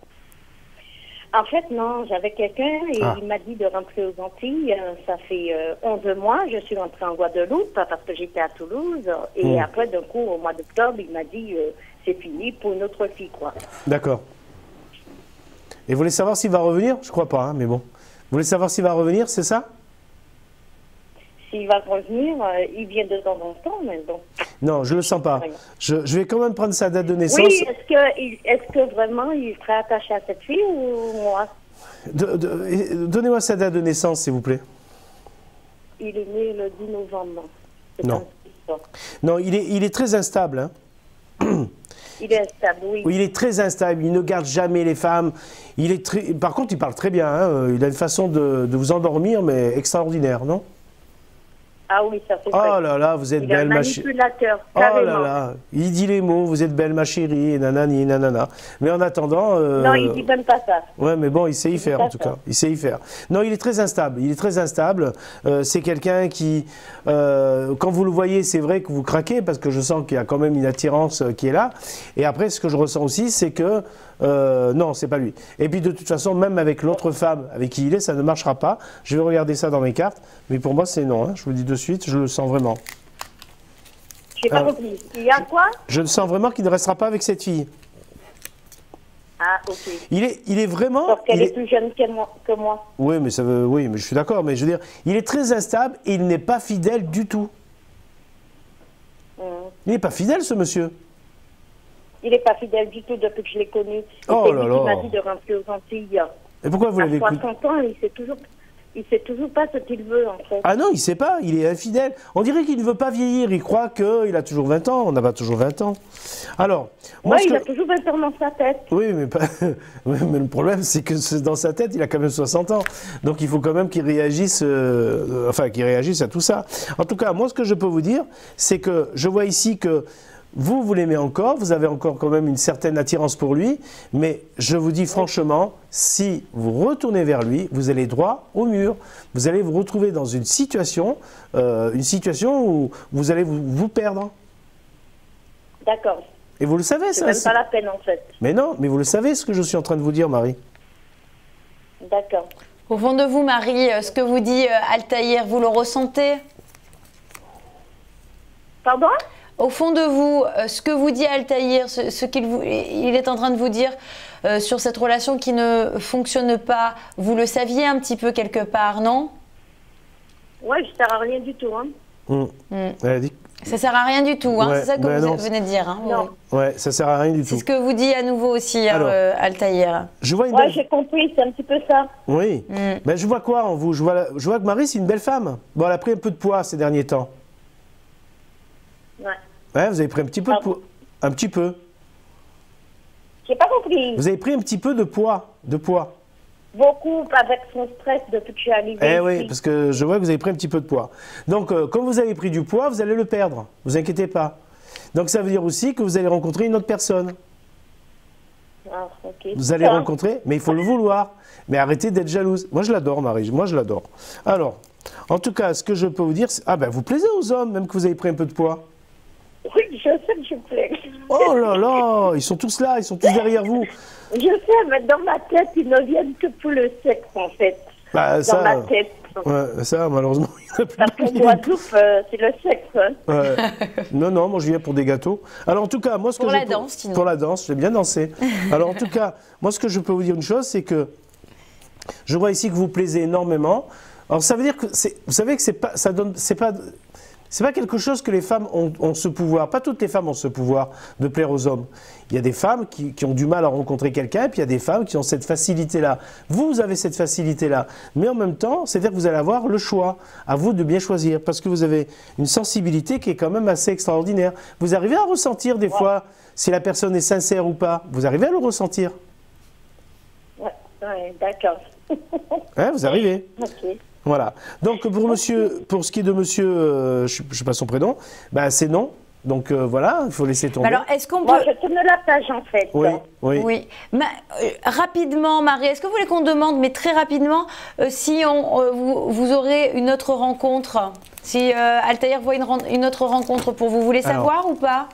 En fait, non, j'avais quelqu'un et il m'a dit de rentrer aux Antilles. Ça fait 11 mois, je suis rentrée en Guadeloupe parce que j'étais à Toulouse. Et après, d'un coup, au mois d'octobre, il m'a dit c'est fini pour une autre fille, quoi. D'accord. Et vous voulez savoir s'il va revenir? Je crois pas, hein, mais bon. Vous voulez savoir s'il va revenir, c'est ça? S'il va revenir, il vient de temps en temps, mais bon. Non, je ne le sens pas. Je vais quand même prendre sa date de naissance. Oui, est-ce que vraiment il serait attaché à cette fille ou moi? Donnez-moi sa date de naissance, s'il vous plaît. Il est né le 10 novembre. Non. Non, il est très instable. Hein. Il est instable, oui. Oui, il est très instable, il ne garde jamais les femmes. Par contre, il parle très bien. Hein. Il a une façon de vous endormir, mais extraordinaire, non? Ah oui, ça fait vrai. Oh là là, vous êtes belle, ma chérie. Manipulateur, carrément. Oh là là, il dit les mots, vous êtes belle, ma chérie, et nanani, nanana. Mais en attendant... Non, il dit même pas ça. Ouais, mais bon, il sait y faire, en tout cas. Il sait y faire. Non, il est très instable. Il est très instable. C'est quelqu'un qui... quand vous le voyez, c'est vrai que vous craquez, parce que je sens qu'il y a quand même une attirance qui est là. Et après, ce que je ressens aussi, c'est que... non, c'est pas lui. Et puis de toute façon, même avec l'autre femme avec qui il est, ça ne marchera pas. Je vais regarder ça dans mes cartes, mais pour moi c'est non. Hein. Je vous le dis de suite, je le sens vraiment. J'ai pas compris. Il y a quoi? Je le sens vraiment qu'il ne restera pas avec cette fille. Ah, ok. Il est vraiment... Parce qu'elle est plus jeune que moi. Oui, mais oui, mais je suis d'accord. Mais je veux dire, il est très instable et il n'est pas fidèle du tout. Il n'est pas fidèle, ce monsieur. Il n'est pas fidèle du tout depuis que je l'ai connu. Oh là là. Il m'a dit de rentrer aux Antilles. Et pourquoi vous l'avez écouté? À 60 ans, il sait toujours pas ce qu'il veut, en fait. Ah non, il sait pas, il est infidèle. On dirait qu'il ne veut pas vieillir, il croit qu'il a toujours 20 ans. On n'a pas toujours 20 ans. Alors, moi, il a toujours 20 ans dans sa tête. Oui, mais, mais le problème, c'est que dans sa tête, il a quand même 60 ans. Donc, il faut quand même qu'il réagisse, qu'il réagisse à tout ça. En tout cas, moi, ce que je peux vous dire, c'est que je vois ici que vous l'aimez encore, vous avez encore quand même une certaine attirance pour lui, mais je vous dis franchement, si vous retournez vers lui, vous allez droit au mur. Vous allez vous retrouver dans une situation où vous allez vous perdre. D'accord. Et vous le savez, C'est ça. même pas la peine, en fait. Mais non, mais vous le savez ce que je suis en train de vous dire, Marie. D'accord. Au fond de vous, Marie, ce que vous dit Altaïr, vous le ressentez? Pardon? Au fond de vous, ce que vous dit Altaïr, ce qu'il il est en train de vous dire sur cette relation qui ne fonctionne pas, vous le saviez un petit peu quelque part, non? Ouais, je ne sers à rien du tout. Hein. Elle a dit. Ça sert à rien du tout, hein, Ouais, c'est ça que mais vous non. venez de dire. Hein, Non. Ouais, ça sert à rien du tout. c'est ce que vous dit à nouveau aussi, Alors. Altaïr. Je vois une Ouais, belle... j'ai compris, c'est un petit peu ça. Oui. Ben, je vois quoi en vous? Je vois que Marie, c'est une belle femme. Bon, elle a pris un peu de poids ces derniers temps. Ouais. Ouais, vous avez pris un petit peu de poids. Un petit peu. J'ai pas compris. Vous avez pris un petit peu de poids. Beaucoup avec son stress depuis que je suis arrivée. Eh ici. oui, parce que je vois que vous avez pris un petit peu de poids. Donc, comme vous avez pris du poids, vous allez le perdre. Vous inquiétez pas. Donc, ça veut dire aussi que vous allez rencontrer une autre personne. Ah, ok. Vous allez rencontrer, mais il faut le vouloir. Mais arrêtez d'être jalouse. Moi, je l'adore, Marie. Moi, je l'adore. Alors, en tout cas, ce que je peux vous dire, c'est... Ah ben, vous plaisez aux hommes, même que vous avez pris un peu de poids. Oui, je sais que je plais. Oh là là, ils sont tous là, ils sont tous derrière vous. Je sais, mais dans ma tête, ils ne viennent que pour le sexe, en fait. Bah, Dans ma tête. Ouais, ça, malheureusement, il y en a plus. Parce qu'en Guadeloupe, c'est le sexe. Hein. Ouais. Non, moi je viens pour des gâteaux. Alors en tout cas, moi ce Pour que la je danse, sinon. pour la danse, j'ai bien dansé. Alors en tout cas, moi ce que je peux vous dire une chose, c'est que je vois ici que vous plaisez énormément. Alors ça veut dire que vous savez que c'est pas quelque chose que les femmes ont ce pouvoir. Pas toutes les femmes ont ce pouvoir de plaire aux hommes. Il y a des femmes qui ont du mal à rencontrer quelqu'un, et puis il y a des femmes qui ont cette facilité-là. Vous avez cette facilité-là. Mais en même temps, c'est-à-dire que vous allez avoir le choix. À vous de bien choisir. Parce que vous avez une sensibilité qui est quand même assez extraordinaire. Vous arrivez à ressentir des fois si la personne est sincère ou pas. Vous arrivez à le ressentir. Ouais, d'accord. Hein, vous arrivez. Ok. Voilà. Donc pour ce qui est de monsieur, je ne sais pas son prénom, bah, c'est non. Donc voilà, il faut laisser tomber. Alors, est-ce qu'on peut... Moi, je tourne la page, en fait. Oui. Rapidement, Marie, est-ce que vous voulez qu'on demande, mais très rapidement, si vous aurez une autre rencontre, si Altaïr voit une autre rencontre pour vous, voulez savoir ou pas?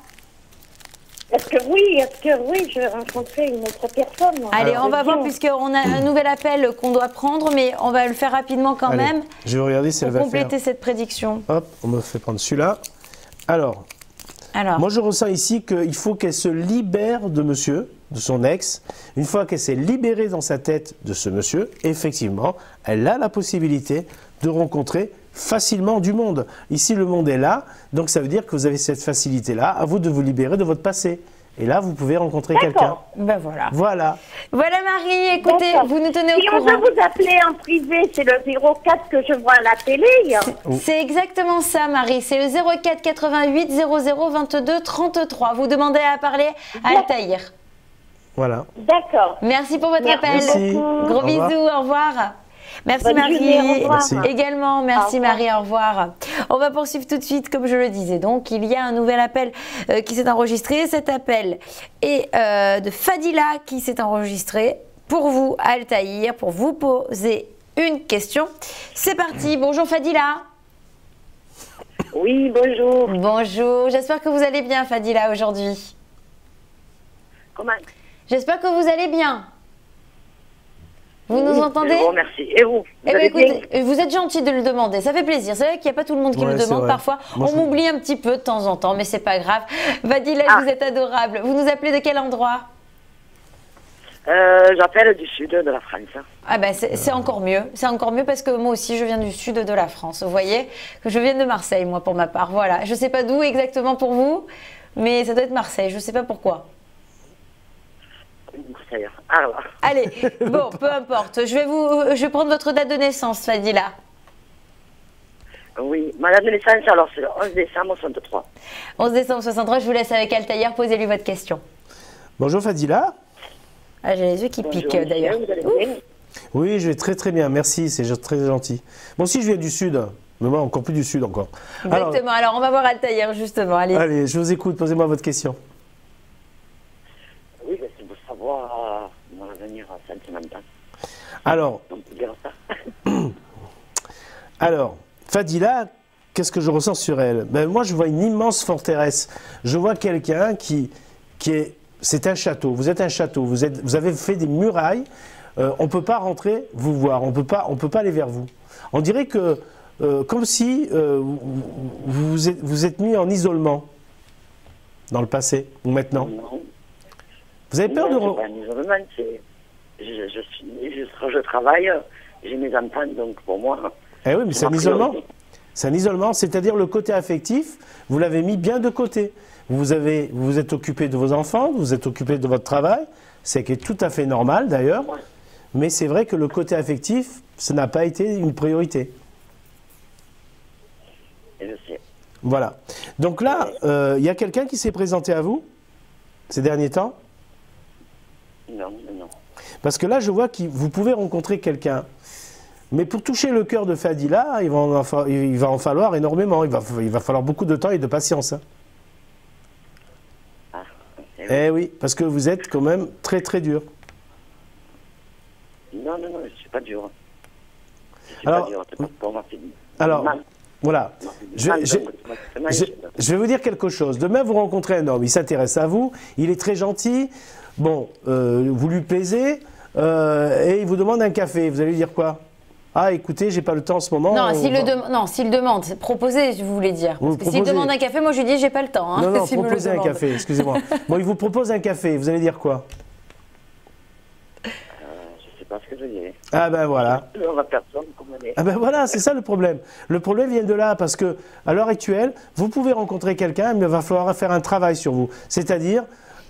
Est-ce que oui, je vais rencontrer une autre personne. Allez, on va voir, puisqu'on a un nouvel appel qu'on doit prendre, mais on va le faire rapidement quand même. Je vais regarder si elle va pour compléter faire... cette prédiction. Hop, on me fait prendre celui-là. Alors, moi je ressens ici qu'il faut qu'elle se libère de monsieur, de son ex. Une fois qu'elle s'est libérée dans sa tête de ce monsieur, effectivement, elle a la possibilité de rencontrer facilement du monde. Ici, le monde est là, donc ça veut dire que vous avez cette facilité-là, à vous de vous libérer de votre passé. Et là, vous pouvez rencontrer quelqu'un. Ben voilà. Voilà. Voilà, Marie, écoutez, vous nous tenez au Si on courant. veut vous appeler en privé, c'est le 04 que je vois à la télé. C'est exactement ça, Marie. C'est le 04 88 00 22 33. Vous demandez à parler à Altaïr. Voilà. D'accord. Merci pour votre appel. Merci. Gros Au revoir. bisous, au revoir. Merci Bonne Marie. journée, au revoir. Merci. Également, merci Au revoir. Marie, au revoir. On va poursuivre tout de suite, comme je le disais. Donc, il y a un nouvel appel qui s'est enregistré. Cet appel est de Fadila qui s'est enregistré pour vous, Altaïr, pour vous poser une question. C'est parti. Bonjour Fadila. Oui, bonjour. Bonjour. J'espère que vous allez bien, Fadila, aujourd'hui. Comment? J'espère que vous allez bien. Vous nous entendez? Je vous remercie. Et vous? Eh bien, écoutez, vous êtes gentil de le demander, ça fait plaisir. C'est vrai qu'il n'y a pas tout le monde qui Ouais, le c'est demande. vrai. Parfois, Moi, on m'oublie un petit peu de temps en temps, mais c'est pas grave. Fadila, vous êtes adorable. Vous nous appelez de quel endroit? J'appelle du sud de la France. Ah ben c'est encore mieux. C'est encore mieux parce que moi aussi, je viens du sud de la France. Vous voyez que je viens de Marseille, moi, pour ma part. Voilà. Je ne sais pas d'où exactement pour vous, mais ça doit être Marseille. Je ne sais pas pourquoi. Marseille. Alors, Allez, bon, peu importe. Je vais prendre votre date de naissance, Fadila. oui, ma date de naissance, alors c'est le 11 décembre 63. 11 décembre 63, je vous laisse avec Altaïr. Posez-lui votre question. Bonjour Fadila. Ah, j'ai les yeux qui piquent Bonjour, d'ailleurs. vous allez bien? Oui, je vais très très bien, merci, c'est très gentil. Moi aussi je viens du sud, mais moi encore plus du sud encore. Exactement. Alors, on va voir Altaïr justement. Allez. Allez, je vous écoute, posez-moi votre question. Oui, ben, c'est pour savoir mon avenir sentimental. Alors, On peut dire ça. Alors, Fadila, qu'est-ce que je ressens sur elle? Ben, moi, je vois une immense forteresse. Je vois quelqu'un qui c'est un château, vous êtes un château, vous avez fait des murailles, on ne peut pas rentrer vous voir, on peut pas aller vers vous. On dirait que, comme si vous êtes mis en isolement dans le passé ou maintenant. Non. Vous avez peur de... C'est pas un isolement, je travaille, j'ai mes enfants, donc pour moi... Eh oui, mais c'est un isolement. C'est un isolement, c'est-à-dire le côté affectif, vous l'avez mis bien de côté. Vous vous êtes occupé de vos enfants, vous êtes occupé de votre travail, c'est qui est tout à fait normal d'ailleurs, mais c'est vrai que le côté affectif, ça n'a pas été une priorité. Je sais. Voilà. Donc là, il y a quelqu'un qui s'est présenté à vous ces derniers temps? Non. Parce que là, je vois que vous pouvez rencontrer quelqu'un. Mais pour toucher le cœur de Fadila, il va en falloir énormément. Il va falloir beaucoup de temps et de patience. Hein. Eh oui, parce que vous êtes quand même très très dur. Non, je ne suis pas dur. Alors, voilà. Je vais vous dire quelque chose. Demain, vous rencontrez un homme, il s'intéresse à vous, il est très gentil, bon, vous lui plaisez, et il vous demande un café. Vous allez lui dire quoi? Ah, écoutez, j'ai pas le temps en ce moment. Non, s'il demande, proposer, vous voulez dire. Parce que s'il demande un café, moi je lui dis, j'ai pas le temps. Hein, non, proposez un café, excusez-moi. Bon, il vous propose un café, vous allez dire quoi? Je sais pas ce que je dirais. Ah ben voilà. On va personne, comme on est. Ah ben voilà, c'est ça le problème. Le problème vient de là, parce que à l'heure actuelle, vous pouvez rencontrer quelqu'un, mais il va falloir faire un travail sur vous. C'est-à-dire,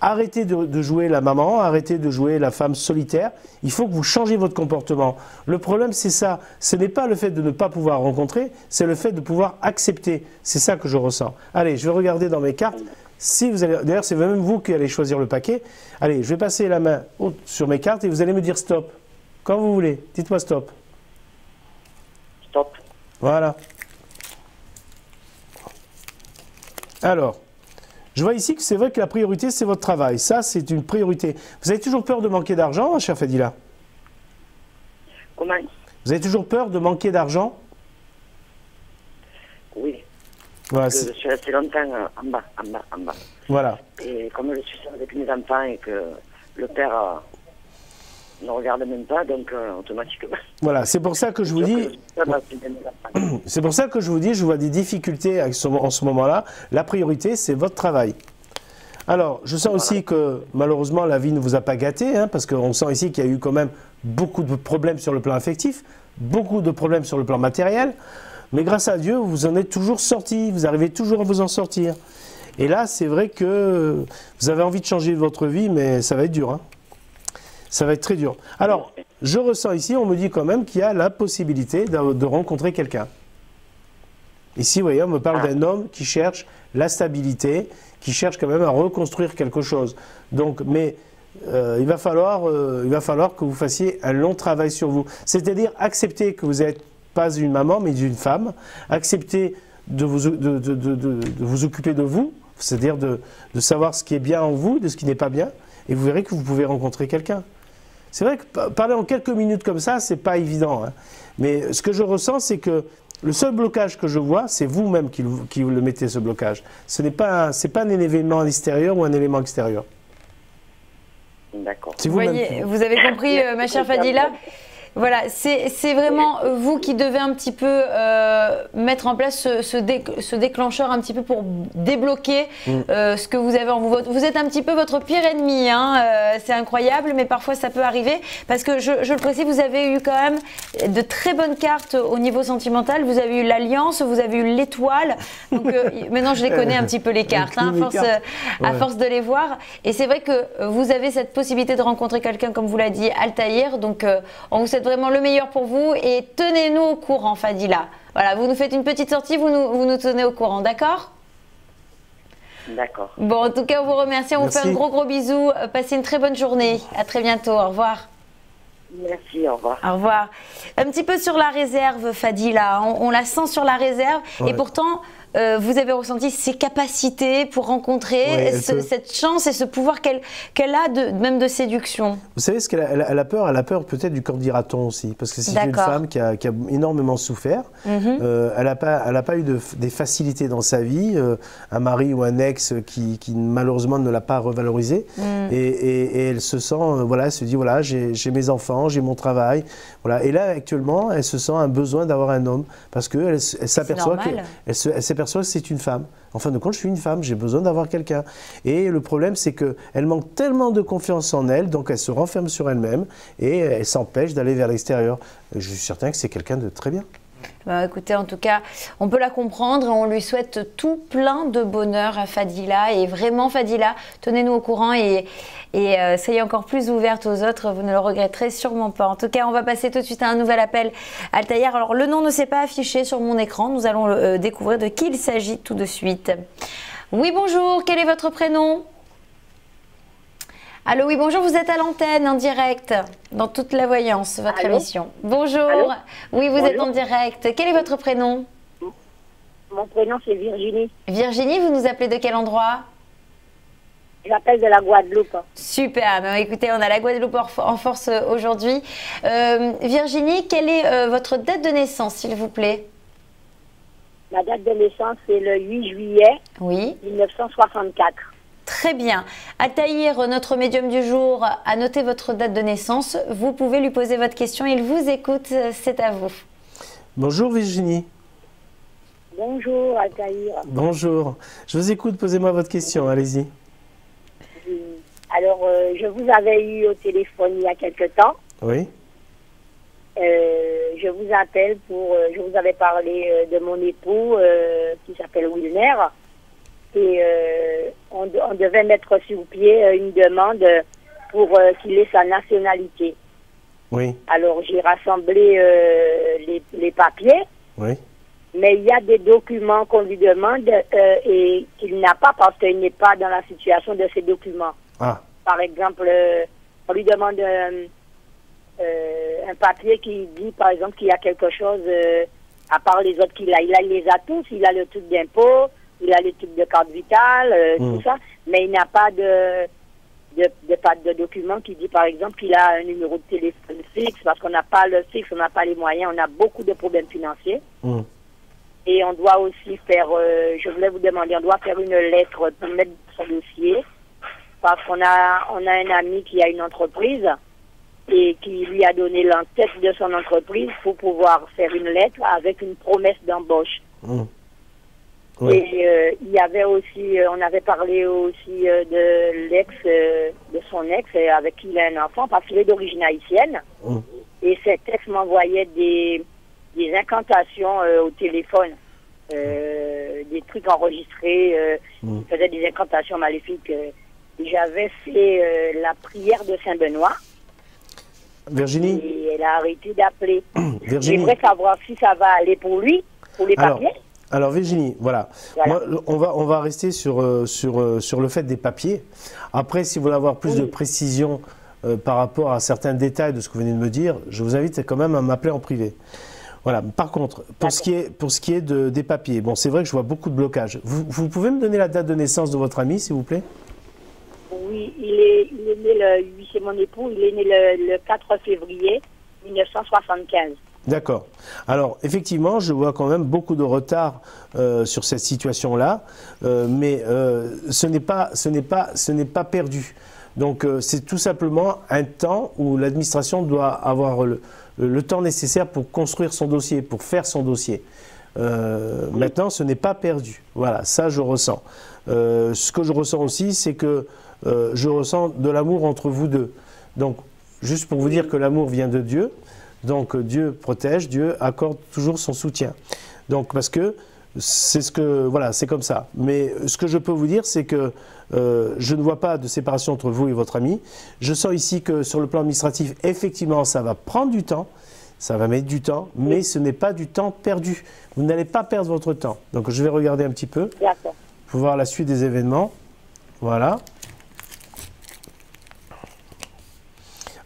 arrêtez de jouer la maman, arrêtez de jouer la femme solitaire. Il faut que vous changez votre comportement. Le problème, c'est ça. Ce n'est pas le fait de ne pas pouvoir rencontrer, c'est le fait de pouvoir accepter. C'est ça que je ressens. Allez, je vais regarder dans mes cartes. Si vous allez, d'ailleurs, c'est même vous qui allez choisir le paquet. Allez, je vais passer la main sur mes cartes et vous allez me dire stop. Quand vous voulez, dites-moi stop. Stop. Voilà. Alors, je vois ici que c'est vrai que la priorité, c'est votre travail. Ça, c'est une priorité. Vous avez toujours peur de manquer d'argent, cher Fadila? Comment? Vous avez toujours peur de manquer d'argent? Oui. Voilà, je suis resté longtemps en bas. Voilà. Et comme je suis seul avec mes enfants et que le père ne regarde même pas, donc automatiquement. Voilà, c'est pour ça que je vous dis. C'est pour ça que je vous dis, je vois des difficultés en ce moment-là. La priorité, c'est votre travail. Alors, je sens aussi que malheureusement, la vie ne vous a pas gâté, hein, parce qu'on sent ici qu'il y a eu quand même beaucoup de problèmes sur le plan affectif, beaucoup de problèmes sur le plan matériel. Mais grâce à Dieu, vous en êtes toujours sorti, vous arrivez toujours à vous en sortir. Et là, c'est vrai que vous avez envie de changer votre vie, mais ça va être dur. Hein. Ça va être très dur. Alors, je ressens ici, on me dit quand même qu'il y a la possibilité de rencontrer quelqu'un. Ici, vous voyez, on me parle d'un homme qui cherche la stabilité, qui cherche quand même à reconstruire quelque chose. Donc, mais il va falloir que vous fassiez un long travail sur vous. C'est-à-dire accepter que vous n'êtes pas une maman, mais une femme. Accepter de vous occuper de vous, c'est-à-dire de savoir ce qui est bien en vous, de ce qui n'est pas bien. Et vous verrez que vous pouvez rencontrer quelqu'un. C'est vrai que parler en quelques minutes comme ça, c'est pas évident. Hein. Mais ce que je ressens, c'est que le seul blocage que je vois, c'est vous-même qui le mettez, ce blocage. Ce n'est pas, un événement extérieur ou un élément extérieur. D'accord. Vous voyez, vous avez compris, ma chère Fadila. Voilà, c'est vraiment vous qui devez un petit peu mettre en place ce déclencheur un petit peu pour débloquer ce que vous avez en vous. Vous êtes un petit peu votre pire ennemi, hein, c'est incroyable, mais parfois ça peut arriver parce que je le précise, vous avez eu quand même de très bonnes cartes au niveau sentimental. Vous avez eu l'alliance, vous avez eu l'étoile. Donc maintenant je les connais un petit peu les cartes, hein, à force de les voir. Et c'est vrai que vous avez cette possibilité de rencontrer quelqu'un, comme vous l'a dit, Altaïr. Donc on vous souhaite vraiment le meilleur pour vous et tenez-nous au courant, Fadila. Voilà, vous nous faites une petite sortie, vous nous tenez au courant, d'accord? D'accord. Bon, en tout cas, on vous remercie, on vous fait un gros bisou. Passez une très bonne journée. À très bientôt, au revoir. Merci, au revoir. Au revoir. Un petit peu sur la réserve, Fadila. On la sent sur la réserve. Ouais. Et pourtant, vous avez ressenti ses capacités pour rencontrer cette chance et ce pouvoir qu'elle a, même de séduction? Vous savez ce qu'elle a, elle a peur peut-être du corps dira-t-on aussi, parce que c'est une femme qui a énormément souffert. Elle n'a pas eu des facilités dans sa vie, un mari ou un ex qui malheureusement ne l'a pas revalorisée, et elle se sent, voilà, elle se dit voilà, j'ai mes enfants, j'ai mon travail, voilà. Et là actuellement, elle se sent un besoin d'avoir un homme, parce qu'elle s'aperçoit que c'est une femme. En fin de compte, je suis une femme, j'ai besoin d'avoir quelqu'un. Et le problème, c'est qu'elle manque tellement de confiance en elle, donc elle se renferme sur elle-même et elle s'empêche d'aller vers l'extérieur. Je suis certain que c'est quelqu'un de très bien. Bah, écoutez, en tout cas, on peut la comprendre et on lui souhaite tout plein de bonheur à Fadila. Et vraiment, Fadila, tenez-nous au courant et soyez encore plus ouverte aux autres. Vous ne le regretterez sûrement pas. En tout cas, on va passer tout de suite à un nouvel appel. Altaïr, alors le nom ne s'est pas affiché sur mon écran. Nous allons découvrir de qui il s'agit tout de suite. Oui, bonjour. Quel est votre prénom ? Allô, oui, bonjour, vous êtes à l'antenne, en direct, dans toute la voyance, votre émission. Bonjour. Allô, oui, vous êtes en direct. Quel est votre prénom? Mon prénom, c'est Virginie. Virginie, vous nous appelez de quel endroit? J'appelle de la Guadeloupe. Super, ben, écoutez, on a la Guadeloupe en force aujourd'hui. Virginie, quelle est votre date de naissance, s'il vous plaît? Ma date de naissance, c'est le 8 juillet 1964. Très bien. Altaïr, notre médium du jour, a noté votre date de naissance. Vous pouvez lui poser votre question. Il vous écoute. C'est à vous. Bonjour Virginie. Bonjour Altaïr. Bonjour. Je vous écoute. Posez-moi votre question. Allez-y. Alors, je vous avais eu au téléphone il y a quelque temps. Oui. Je vous appelle pour... je vous avais parlé de mon époux qui s'appelle Wilner. Et on devait mettre sur pied une demande pour qu'il ait sa nationalité. Oui. Alors, j'ai rassemblé les papiers. Oui. Mais il y a des documents qu'on lui demande et qu'il n'a pas parce qu'il n'est pas dans la situation de ces documents. Ah. Par exemple, on lui demande un papier qui dit, par exemple, qu'il y a quelque chose, à part les autres qu'il a. Il les a tous. Il a le truc d'impôt. Il a les trucs de carte vitale, tout ça, mais il n'a pas de document qui dit, par exemple, qu'il a un numéro de téléphone fixe, parce qu'on n'a pas le fixe, on n'a pas les moyens, on a beaucoup de problèmes financiers. Et on doit aussi faire, je voulais vous demander, on doit faire une lettre pour mettre son dossier, parce qu'on a un ami qui a une entreprise et qui lui a donné l'entête de son entreprise pour pouvoir faire une lettre avec une promesse d'embauche. Oui. Et il y avait aussi, on avait parlé aussi de l'ex, de son ex avec qui il a un enfant, parce qu'il est d'origine haïtienne. Et cet ex m'envoyait des incantations au téléphone, des trucs enregistrés, il faisait des incantations maléfiques. J'avais fait la prière de Saint-Benoît. Virginie. Et elle a arrêté d'appeler. Virginie. J'aimerais savoir si ça va aller pour lui, pour les papiers. Alors Virginie, voilà. Moi, on va rester sur le fait des papiers. Après, si vous voulez avoir plus de précision par rapport à certains détails de ce que vous venez de me dire, je vous invite quand même à m'appeler en privé. Voilà. Par contre, pour ce qui est des papiers, bon, c'est vrai que je vois beaucoup de blocages. Vous pouvez me donner la date de naissance de votre ami, s'il vous plaît? Oui, il est né le 8, c'est mon époux, il est né le 4 février 1975. D'accord. Alors, effectivement, je vois quand même beaucoup de retard sur cette situation-là, mais ce n'est pas perdu. Donc, c'est tout simplement un temps où l'administration doit avoir le temps nécessaire pour construire son dossier, pour faire son dossier. Maintenant, ce n'est pas perdu. Voilà, ça, je ressens. Ce que je ressens aussi, c'est que je ressens de l'amour entre vous deux. Donc, juste pour vous dire que l'amour vient de Dieu. Donc Dieu protège, Dieu accorde toujours son soutien. Donc parce que c'est comme ça. Mais ce que je peux vous dire, c'est que je ne vois pas de séparation entre vous et votre ami. Je sens ici que sur le plan administratif, effectivement, ça va prendre du temps, ça va mettre du temps, mais ce n'est pas du temps perdu. Vous n'allez pas perdre votre temps. Donc je vais regarder un petit peu pour voir la suite des événements. Voilà.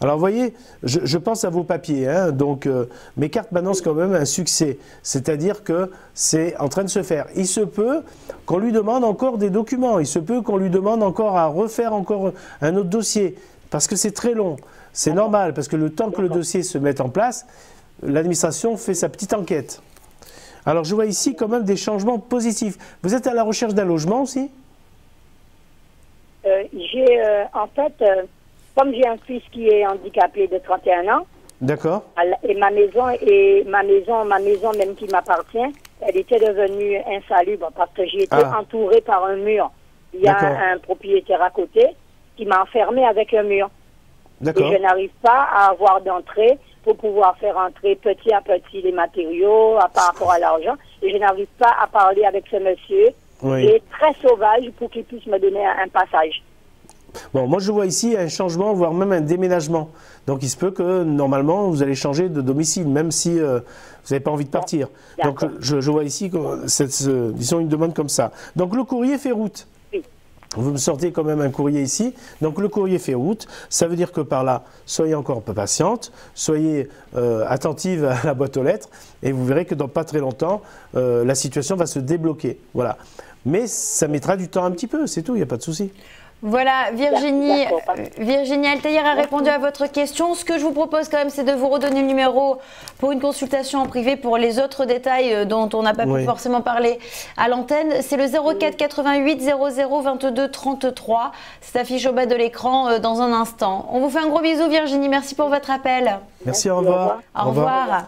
Alors, vous voyez, je pense à vos papiers. Hein, donc, mes cartes m'annoncent quand même un succès. C'est-à-dire que c'est en train de se faire. Il se peut qu'on lui demande encore des documents. Il se peut qu'on lui demande encore à refaire encore un autre dossier. Parce que c'est très long. C'est normal, parce que le temps que le dossier se mette en place, l'administration fait sa petite enquête. Alors, je vois ici quand même des changements positifs. Vous êtes à la recherche d'un logement aussi? En fait, comme j'ai un fils qui est handicapé de 31 ans, d'accord. Et ma maison même qui m'appartient, elle était devenue insalubre parce que j'ai été entourée par un mur. Il y a un propriétaire à côté qui m'a enfermée avec un mur. Et je n'arrive pas à avoir d'entrée pour pouvoir faire entrer petit à petit les matériaux par rapport à l'argent. Et je n'arrive pas à parler avec ce monsieur. Il est très sauvage pour qu'il puisse me donner un passage. Bon, moi je vois ici un changement, voire même un déménagement. Donc il se peut que normalement vous allez changer de domicile, même si vous n'avez pas envie de partir. Donc je vois ici, disons, une demande comme ça. Donc le courrier fait route. Oui. Vous me sortez quand même un courrier ici. Donc le courrier fait route. Ça veut dire que par là, soyez encore un peu patiente, soyez attentive à la boîte aux lettres et vous verrez que dans pas très longtemps, la situation va se débloquer. Voilà. Mais ça mettra du temps un petit peu, c'est tout, il n'y a pas de souci. Voilà, Virginie Altaïr a répondu à votre question. Ce que je vous propose quand même, c'est de vous redonner le numéro pour une consultation en privé pour les autres détails dont on n'a pas pu forcément parler à l'antenne. C'est le 04 88 00 22 33. Ça s'affiche au bas de l'écran dans un instant. On vous fait un gros bisou, Virginie. Merci pour votre appel. Merci, au revoir. Au revoir.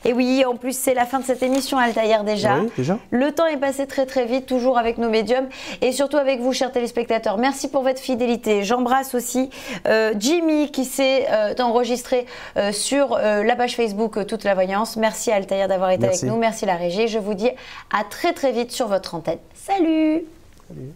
Et oui, en plus, c'est la fin de cette émission, Altaïr, déjà. Oui, déjà. Le temps est passé très très vite, toujours avec nos médiums et surtout avec vous, chers téléspectateurs. Merci pour votre fidélité. J'embrasse aussi Jimmy qui s'est enregistré sur la page Facebook Toute la Voyance. Merci à Altaïr d'avoir été avec nous. Merci la régie. Je vous dis à très très vite sur votre antenne. Salut. Salut.